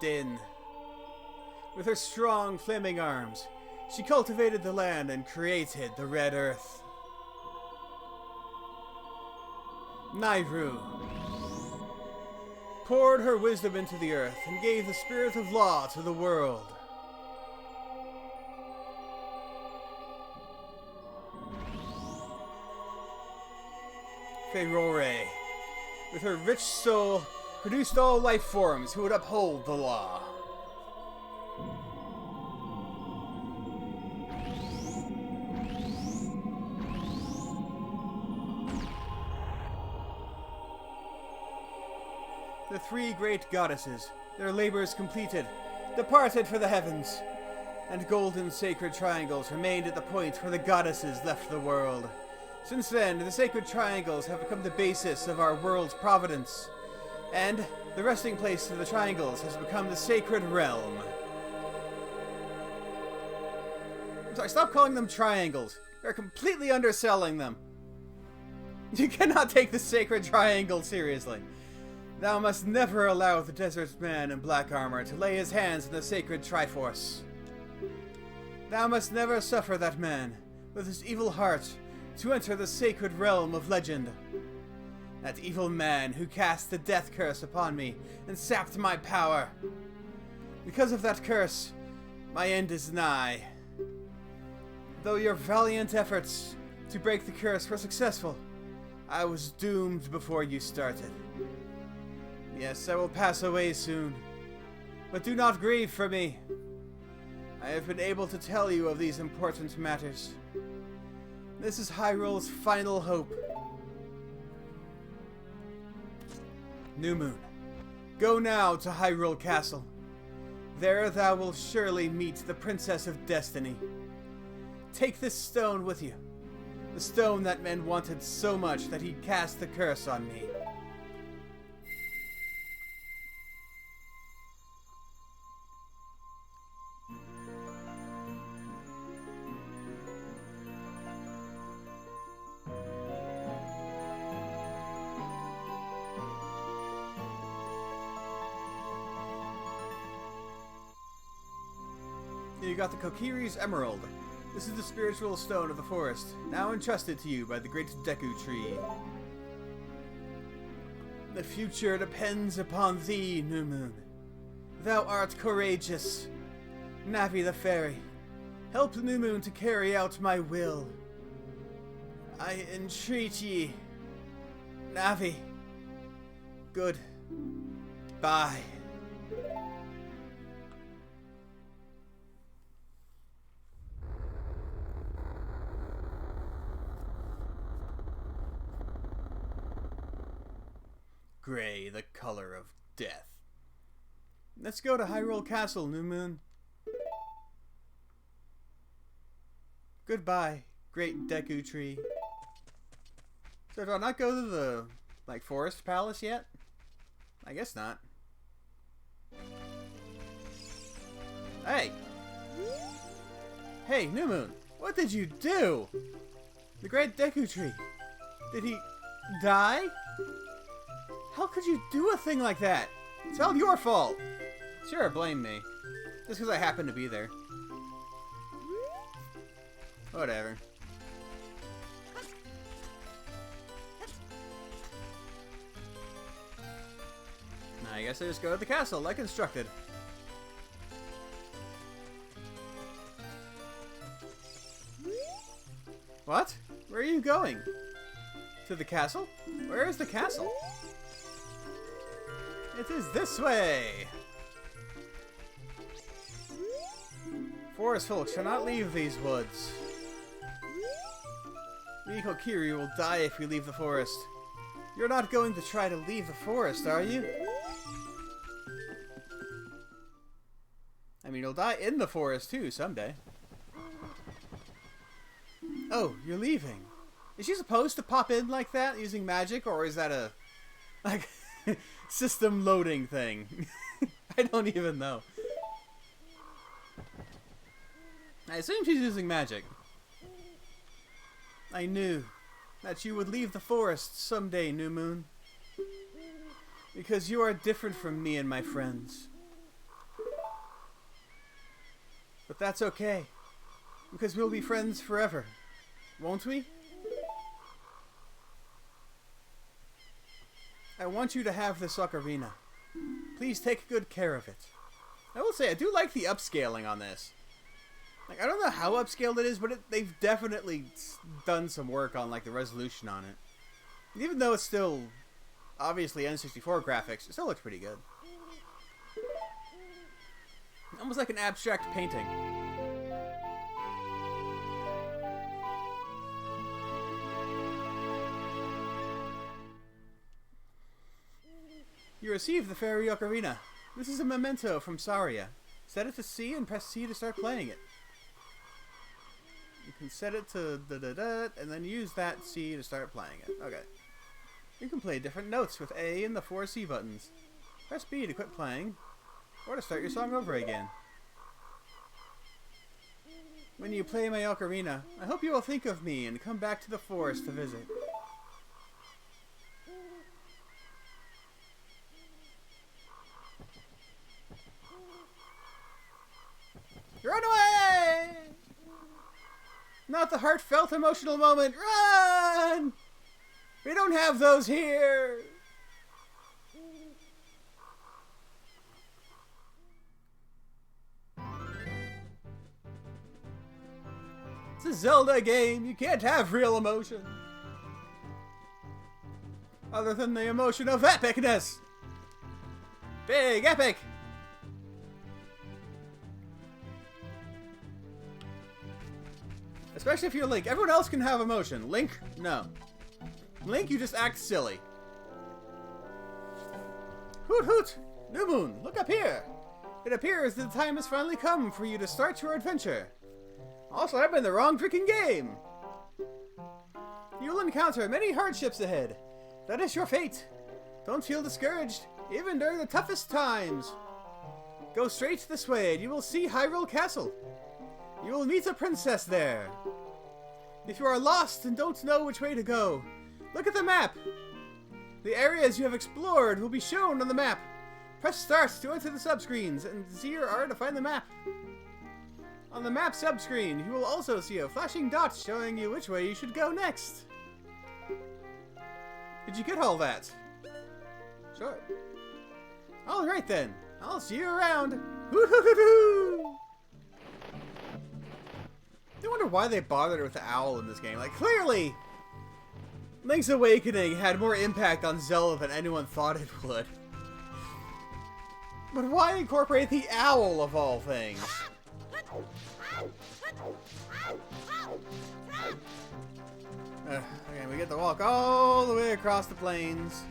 Din. With her strong, flaming arms, she cultivated the land and created the Red Earth. Nayru poured her wisdom into the earth and gave the spirit of law to the world. Ferore, with her rich soul, produced all life forms who would uphold the law. The 3 great goddesses, their labors completed, departed for the heavens, and golden sacred triangles remained at the point where the goddesses left the world. Since then, the sacred triangles have become the basis of our world's providence, and the resting place of the triangles has become the sacred realm. I'm sorry, stop calling them triangles. You're completely underselling them. You cannot take the sacred triangle seriously. Thou must never allow the desert man in black armor to lay his hands on the sacred Triforce. Thou must never suffer that man, with his evil heart, to enter the sacred realm of legend. That evil man who cast the death curse upon me and sapped my power. Because of that curse, my end is nigh. Though your valiant efforts to break the curse were successful, I was doomed before you started. Yes, I will pass away soon, but do not grieve for me. I have been able to tell you of these important matters. This is Hyrule's final hope. New Moon, go now to Hyrule Castle. There thou wilt surely meet the Princess of Destiny. Take this stone with you, the stone that men wanted so much that he cast the curse on me. You got the Kokiri's Emerald. This is the spiritual stone of the forest, now entrusted to you by the great Deku Tree. The future depends upon thee, New Moon. Thou art courageous. Navi the Fairy, help New Moon to carry out my will. I entreat ye. Navi. Good. Bye. Gray, the color of death. Let's go to Hyrule Castle, New Moon. Goodbye, great Deku Tree. So do I not go to the, Forest Palace yet? I guess not. Hey! Hey, New Moon, what did you do? The great Deku Tree. Did he die? How could you do a thing like that? It's all your fault. Sure, blame me. Just because I happen to be there. Whatever. I guess I just go to the castle like instructed. What? Where are you going? To the castle? Where is the castle? It is this way! Forest folk shall not leave these woods. We Kokiri will die if we leave the forest. You're not going to try to leave the forest, are you? I mean, you'll die in the forest too someday. Oh, you're leaving. Is she supposed to pop in like that using magic, or is that a like system loading thing? I don't even know. I assume she's using magic. I knew that you would leave the forest someday, New Moon. Because you are different from me and my friends. But that's okay. Because we'll be friends forever. Won't we? I want you to have this ocarina. Please take good care of it. I will say, I do like the upscaling on this. Like, I don't know how upscaled it is, but they've definitely done some work on, like, the resolution on it. And even though it's still, obviously, N64 graphics, it still looks pretty good. Almost like an abstract painting. You received the fairy ocarina. This is a memento from Saria. Set it to C and press C to start playing it. You can set it to da-da-da, and then use that C to start playing it. Okay. You can play different notes with A and the 4 C buttons. Press B to quit playing, or to start your song over again. When you play my ocarina, I hope you will think of me and come back to the forest to visit. Run away! Not the heartfelt emotional moment. Run! We don't have those here. It's a Zelda game. You can't have real emotion. Other than the emotion of epicness. Big epic. Especially if you're Link. Everyone else can have emotion. Link, no. Link, you just act silly. Hoot hoot! New Moon, look up here! It appears that the time has finally come for you to start your adventure. Also, I'm in the wrong freaking game! You'll encounter many hardships ahead. That is your fate. Don't feel discouraged, even during the toughest times. Go straight this way and you will see Hyrule Castle. You will meet a princess there. If you are lost and don't know which way to go, look at the map. The areas you have explored will be shown on the map. Press start to enter the subscreens and Z or R to find the map. On the map subscreen, you will also see a flashing dot showing you which way you should go next. Did you get all that? Sure. Alright then, I'll see you around. Hoo-hoo-hoo-hoo! I wonder why they bothered with the owl in this game. Like, clearly, Link's Awakening had more impact on Zelda than anyone thought it would. But why incorporate the owl of all things? Okay, we get to walk all the way across the plains.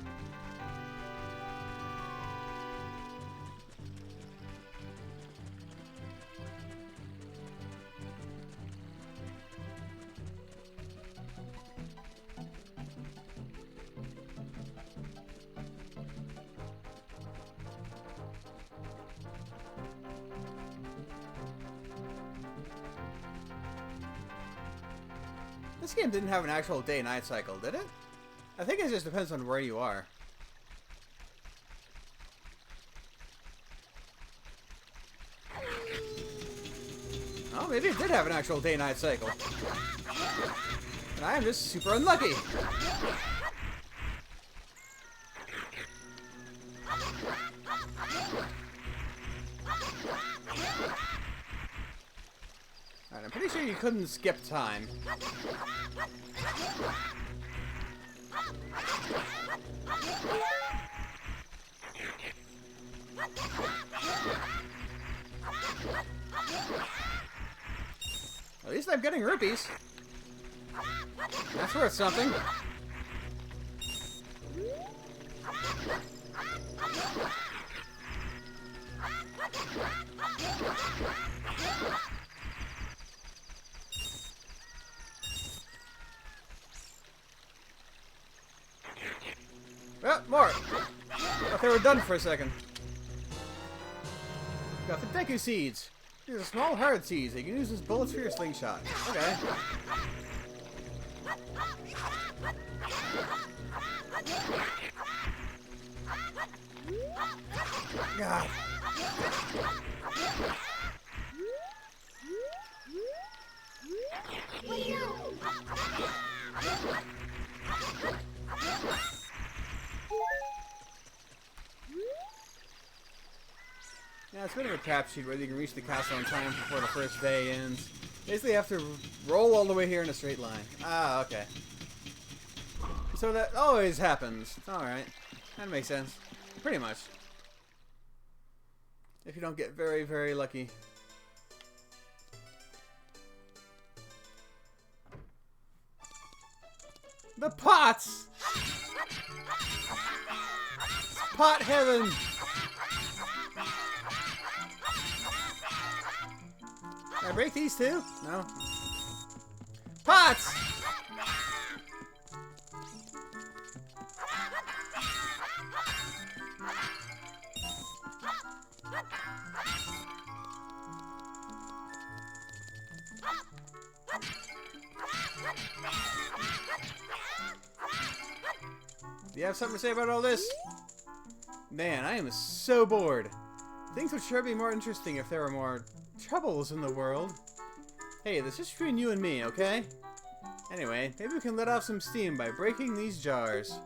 This game didn't have an actual day-night cycle, did it? I think it just depends on where you are. Oh, maybe it did have an actual day-night cycle. And I am just super unlucky. Alright, I'm Pretty sure you couldn't skip time. At least I'm getting rupees. That's worth something. Well, more. Thought they were done for a second. Got the Deku Seeds. These are small hard seeds. You can use as bullets for your slingshot. Okay. God. Yeah, it's a bit of a crapshoot whether you can reach the castle in time before the first day ends. Basically, you have to roll all the way here in a straight line. Ah, okay. So that always happens. Alright. That makes sense. Pretty much. If you don't get very, very lucky. The pots! Pot heaven! Can I break these too? No. Pots! Do you have something to say about all this? Man, I am so bored. Things would sure be more interesting if there were more troubles in the world. Hey, this is between you and me, okay? Anyway, maybe we can let off some steam by breaking these jars.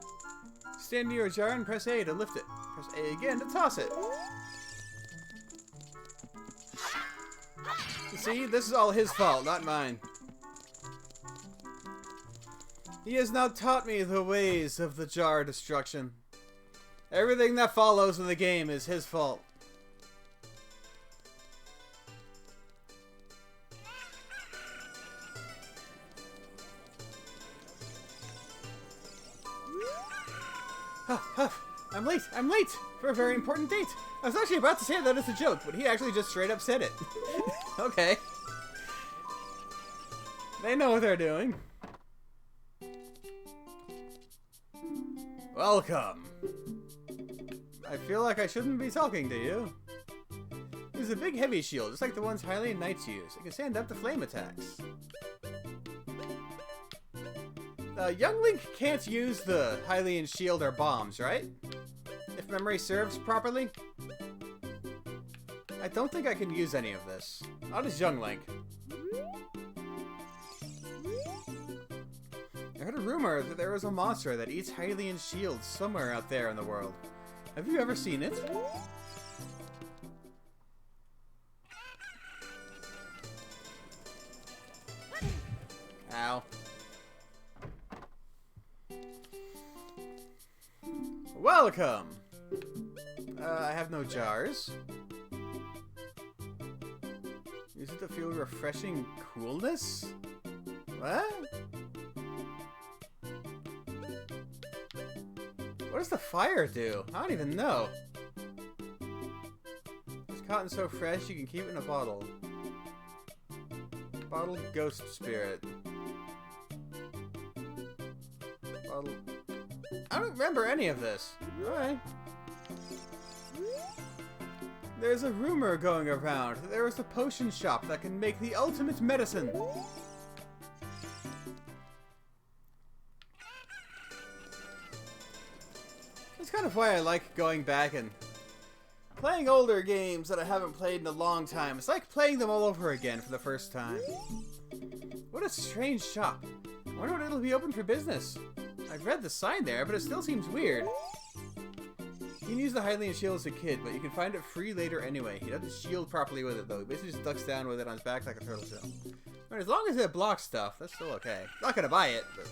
Stand near a jar and press A to lift it. Press A again to toss it. You see, this is all his fault, not mine. He has now taught me the ways of the jar destruction. Everything that follows in the game is his fault. Huff, huff. I'm late for a very important date. I was actually about to say that it's a joke, but he actually just straight up said it. Okay. They know what they're doing. Welcome. I feel like I shouldn't be talking to you. This is a big heavy shield, just like the ones Hylian Knights use. It can stand up to flame attacks. Young Link can't use the Hylian shield or bombs, right? If memory serves properly. I don't think I can use any of this. Not as Young Link. I heard a rumor that there was a monster that eats Hylian shields somewhere out there in the world. Have you ever seen it? Ow. Welcome! I have no jars. Use it to feel refreshing coolness? What? What does the fire do? I don't even know. This cotton's so fresh you can keep it in a bottle. Bottled ghost spirit. Bottle... I don't remember any of this. Alright. There's a rumor going around that there is a potion shop that can make the ultimate medicine. That's kind of why I like going back and playing older games that I haven't played in a long time. It's like playing them all over again for the first time. What a strange shop. I wonder when it'll be open for business. I've read the sign there, but it still seems weird. You can use the Hylian shield as a kid, but you can find it free later anyway. He doesn't shield properly with it, though. He basically just ducks down with it on his back like a turtle shell. I mean, as long as it blocks stuff, that's still okay. Not gonna buy it, but...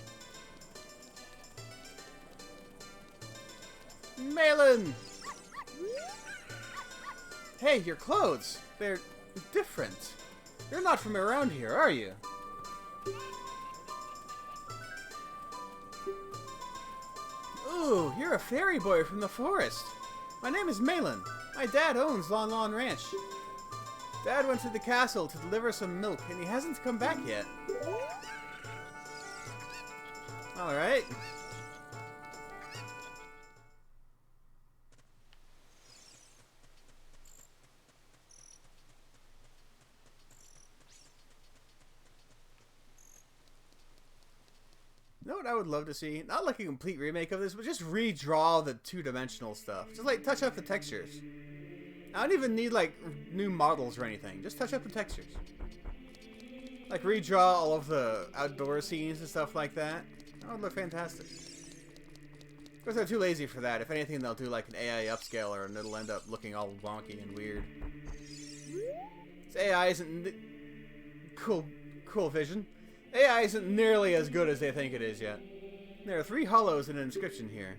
Malin! Hey, your clothes! They're different. You're not from around here, are you? Ooh, you're a fairy boy from the forest. My name is Malin. My dad owns Lon Lon Ranch. Dad went to the castle to deliver some milk, and he hasn't come back yet. Alright. You know what I would love to see? Not like a complete remake of this, but just redraw the two-dimensional stuff. Just like touch up the textures. I don't even need like new models or anything. Just touch up the textures. Like redraw all of the outdoor scenes and stuff like that. That would look fantastic. Of course, they're too lazy for that. If anything, they'll do like an AI upscaler and it'll end up looking all wonky and weird. This AI isn't... Cool vision. AI isn't nearly as good as they think it is yet. There are 3 hollows and an inscription here.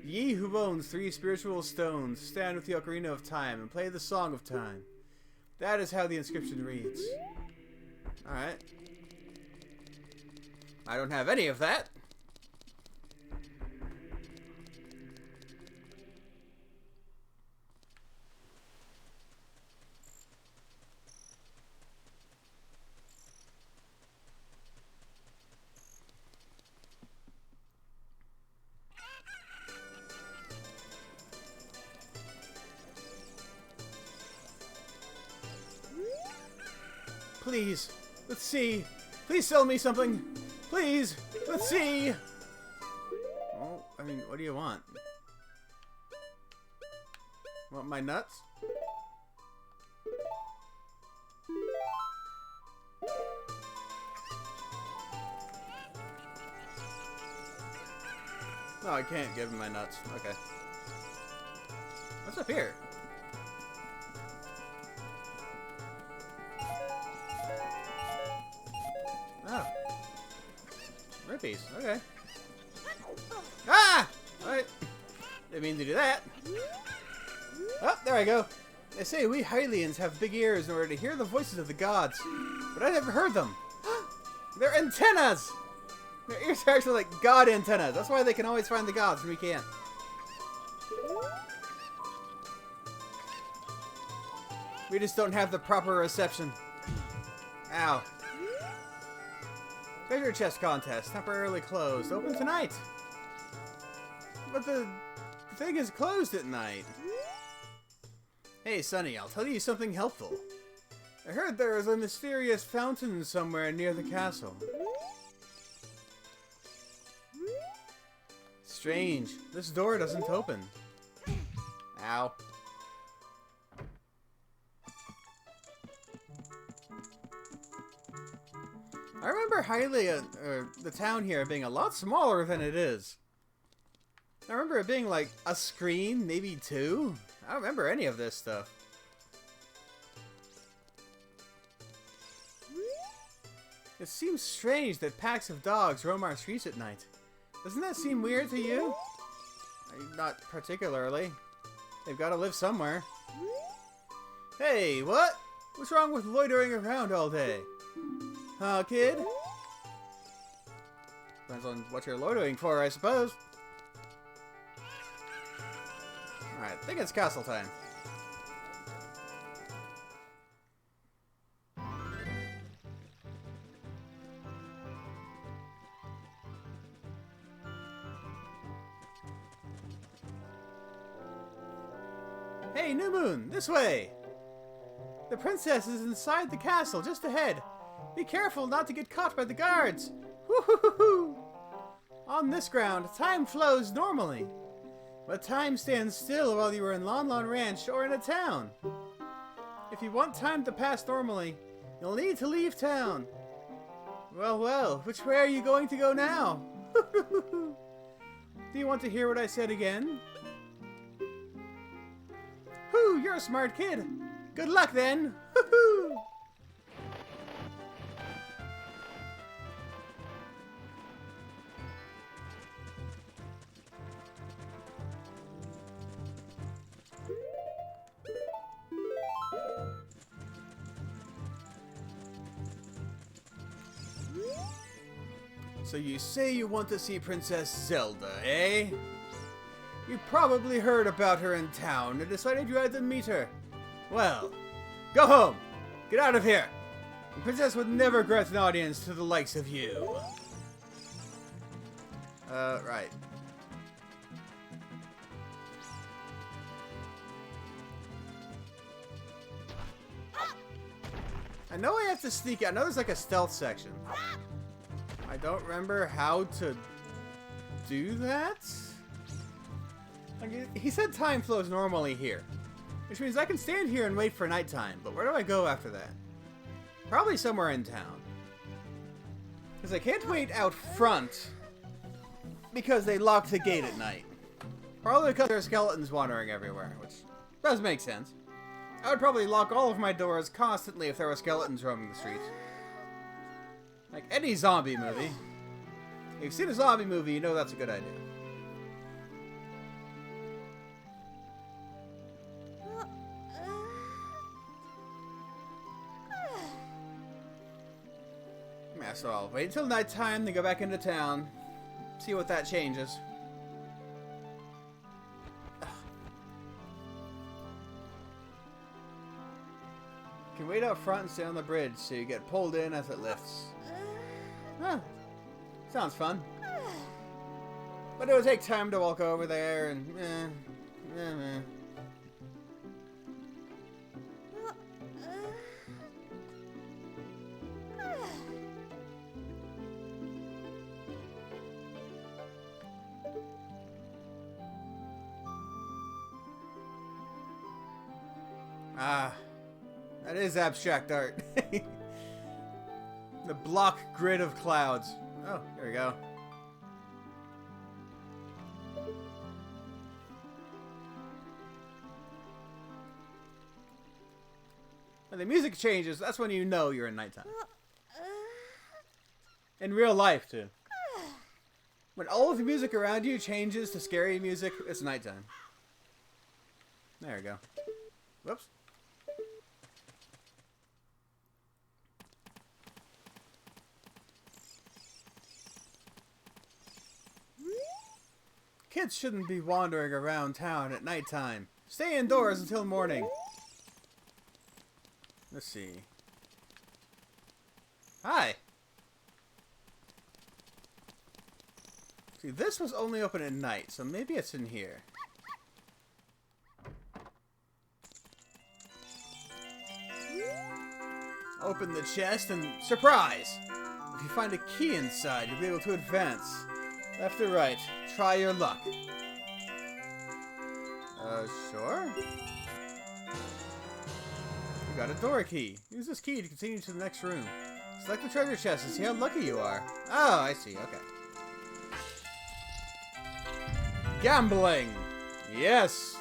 Ye who owns 3 spiritual stones, stand with the Ocarina of Time and play the Song of Time. That is how the inscription reads. Alright. I don't have any of that. Please, let's see. Please sell me something. Please, let's see. Oh, I mean, what do you want? Want my nuts? No, I can't give him my nuts. Okay. What's up here? Oh. Rupees. Okay. Ah! Alright. Didn't mean to do that. Oh, there I go. They say we Hylians have big ears in order to hear the voices of the gods. But I never heard them. They're antennas! Their ears are actually like god antennas. That's why they can always find the gods and we can't. We just don't have the proper reception. Ow. Treasure chest contest, temporarily closed. Open tonight. But the thing is closed at night. Hey, Sonny, I'll tell you something helpful. I heard there is a mysterious fountain somewhere near the castle. Strange. This door doesn't open. Ow. I remember the town here being a lot smaller than it is. I remember it being like a screen, maybe 2. I don't remember any of this stuff. It seems strange that packs of dogs roam our streets at night. Doesn't that seem weird to you? Not particularly. They've got to live somewhere. Hey, what? What's wrong with loitering around all day? Huh, kid? Depends on what you're loitering for, I suppose. Alright, I think it's castle time. Hey, New Moon, this way! The princess is inside the castle, just ahead. Be careful not to get caught by the guards. Woo-hoo-hoo-hoo! On this ground, time flows normally. But time stands still while you are in Lon Lon Ranch or in a town. If you want time to pass normally, you'll need to leave town. Well, well, which way are you going to go now? Do you want to hear what I said again? Whoo, you're a smart kid. Good luck then. Woohoo! So you say you want to see Princess Zelda, eh? You probably heard about her in town and decided you had to meet her. Well, go home! Get out of here! The princess would never grant an audience to the likes of you. Right. I know I have to sneak out. I know there's like a stealth section. I don't remember how to do that. Like, he said time flows normally here, which means I can stand here and wait for nighttime, but where do I go after that? Probably somewhere in town. Because I can't wait out front because they lock the gate at night. Probably because there are skeletons wandering everywhere, which does make sense. I would probably lock all of my doors constantly if there were skeletons roaming the streets. Like any zombie movie. If you've seen a zombie movie, you know that's a good idea. Yeah, so I'll wait until nighttime, then go back into town. See what that changes. You can wait out front and stay on the bridge so you get pulled in as it lifts. Huh. Sounds fun. But it would take time to walk over there and... Ah, that is abstract art. The block grid of clouds. Oh, there we go. When the music changes, that's when you know you're in nighttime. In real life, too. When all of the music around you changes to scary music, it's nighttime. There we go. Whoops. Kids shouldn't be wandering around town at nighttime. Stay indoors until morning. Let's see. Hi. See, this was only open at night, so maybe it's in here. Open the chest and surprise! If you find a key inside, you'll be able to advance. Left or right, try your luck. Sure. You got a door key. Use this key to continue to the next room. Select the treasure chest and see how lucky you are. Oh, I see, okay. Gambling! Yes!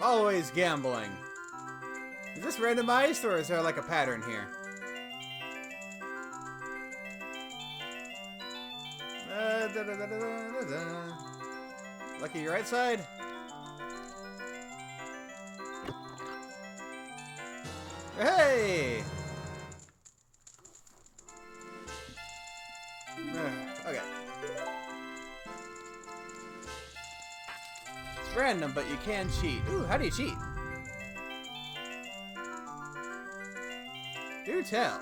Always gambling. Is this randomized or is there like a pattern here? Lucky your right side. Hey! Okay. It's random, but you can cheat. Ooh, how do you cheat? Do tell.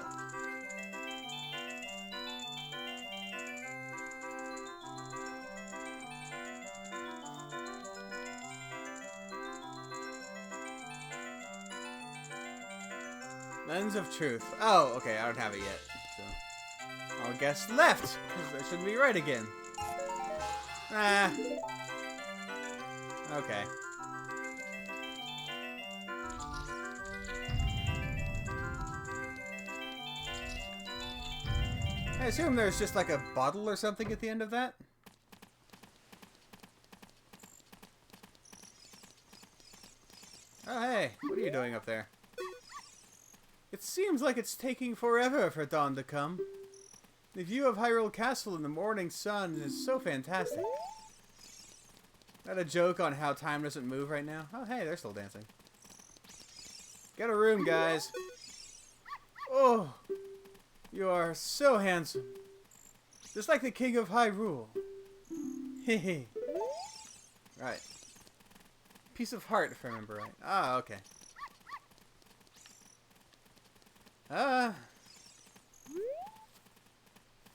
Lens of Truth. Oh, okay, I don't have it yet. So I'll guess left, because I shouldn't be right again. Ah. Okay. I assume there's just like a bottle or something at the end of that. Oh, hey, what are you doing up there? It seems like it's taking forever for dawn to come. The view of Hyrule Castle in the morning sun is so fantastic. Is that a joke on how time doesn't move right now? Oh, hey, they're still dancing. Get a room, guys. Oh. You are so handsome. Just like the king of Hyrule. Hehe. Right. Piece of heart, if I remember right. Ah, okay.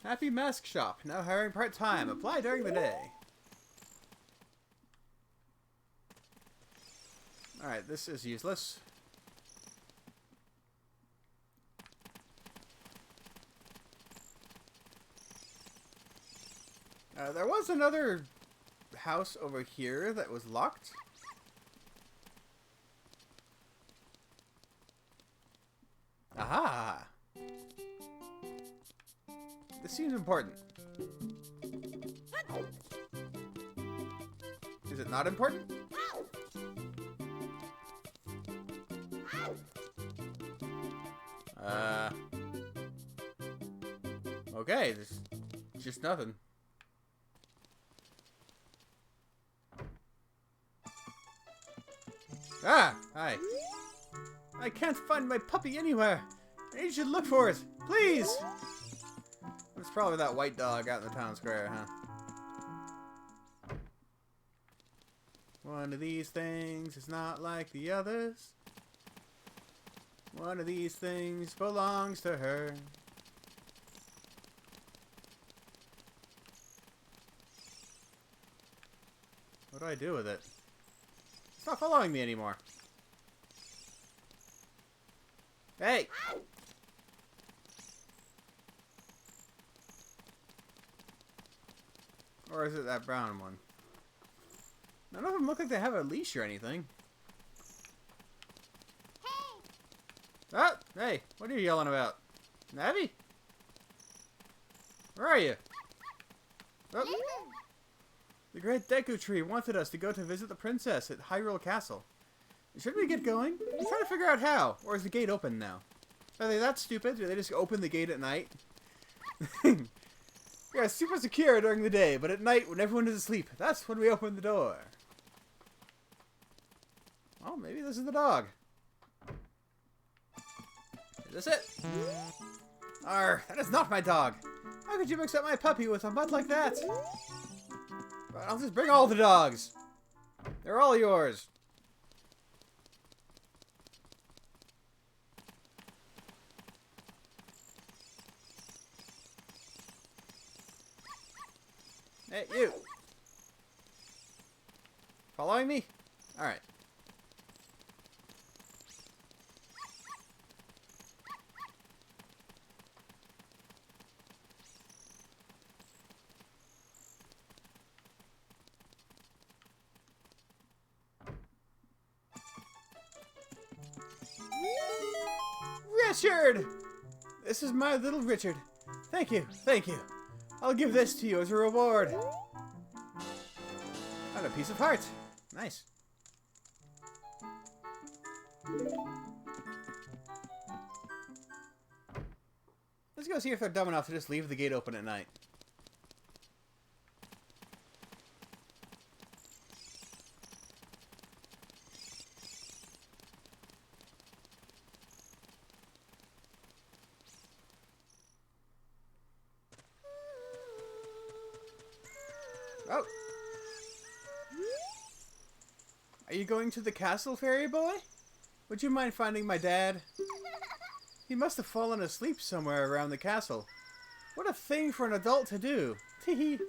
Happy Mask Shop. Now hiring part-time. Apply during the day. Alright, this is useless. There was another house over here that was locked. Aha! This seems important. Is it not important? Okay, there's just nothing. Ah! Hi. I can't find my puppy anywhere. I need you to look for it. Please! It's probably that white dog out in the town square, huh? One of these things is not like the others. One of these things belongs to her. What do I do with it? It's not following me anymore. Hey! Or is it that brown one? None of them look like they have a leash or anything. Hey! Ah! Hey! What are you yelling about? Navi? Where are you? Oh. The Great Deku Tree wanted us to go to visit the princess at Hyrule Castle. Should we get going? I'm trying to figure out how. Or is the gate open now? Are they that stupid? Do they just open the gate at night? Yeah, super secure during the day, but at night when everyone is asleep, that's when we open the door. Oh, maybe this is the dog. Is this it? Arr, that is not my dog. How could you mix up my puppy with a mutt like that? But I'll just bring all the dogs. They're all yours. Hey, you! Following me? Alright. Richard! This is my little Richard. Thank you, thank you. I'll give this to you as a reward. And a piece of heart. Nice. Let's go see if they're dumb enough to just leave the gate open at night. Oh. Are you going to the castle, fairy boy? Would you mind finding my dad? He must have fallen asleep somewhere around the castle. What a thing for an adult to do. Teehee.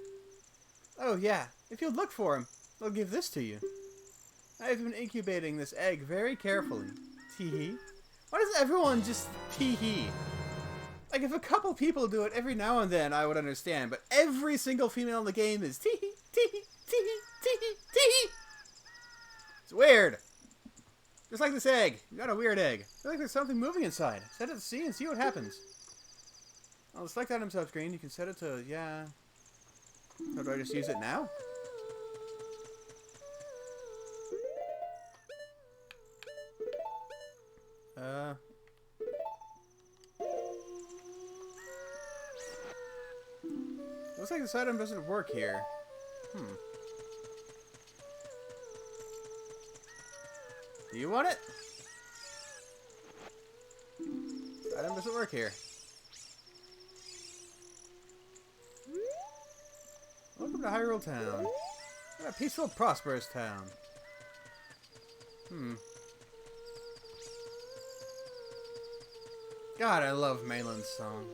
Oh yeah, if you'll look for him, they'll give this to you. I've been incubating this egg very carefully. Teehee. Why does everyone just teehee? Like, if a couple people do it every now and then, I would understand. But every single female in the game is tee-hee, tee-hee, tee-hee, tee-hee, tee-hee. It's weird. Just like this egg. You got a weird egg. I feel like there's something moving inside. Set it to C and see what happens. I'll select items off screen. You can set it to, yeah. So do I just use it now? Looks like this item doesn't work here. Do you want it? This item doesn't work here. Welcome to Hyrule Town. What a peaceful, prosperous town. God, I love Mainland's song.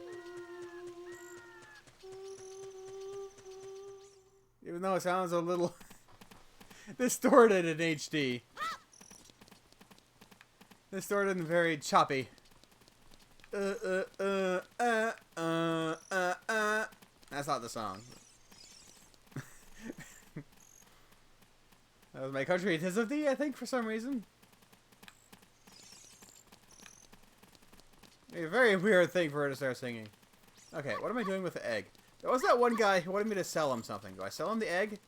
Even though it sounds a little distorted in HD. Distorted and very choppy. That's not the song. That was My Country It Is of Thee, I think, for some reason. A very weird thing for her to start singing. Okay, what am I doing with the egg? There was that one guy who wanted me to sell him something. Do I sell him the egg?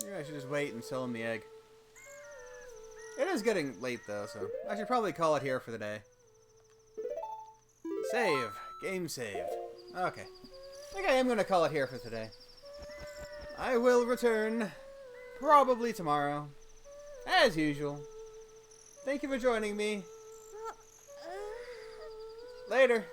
Yeah, I should just wait and sell him the egg. It is getting late, though, so I should probably call it here for the day. Save. Game saved. Okay. I think I am going to call it here for today. I will return probably tomorrow, as usual. Thank you for joining me. Later.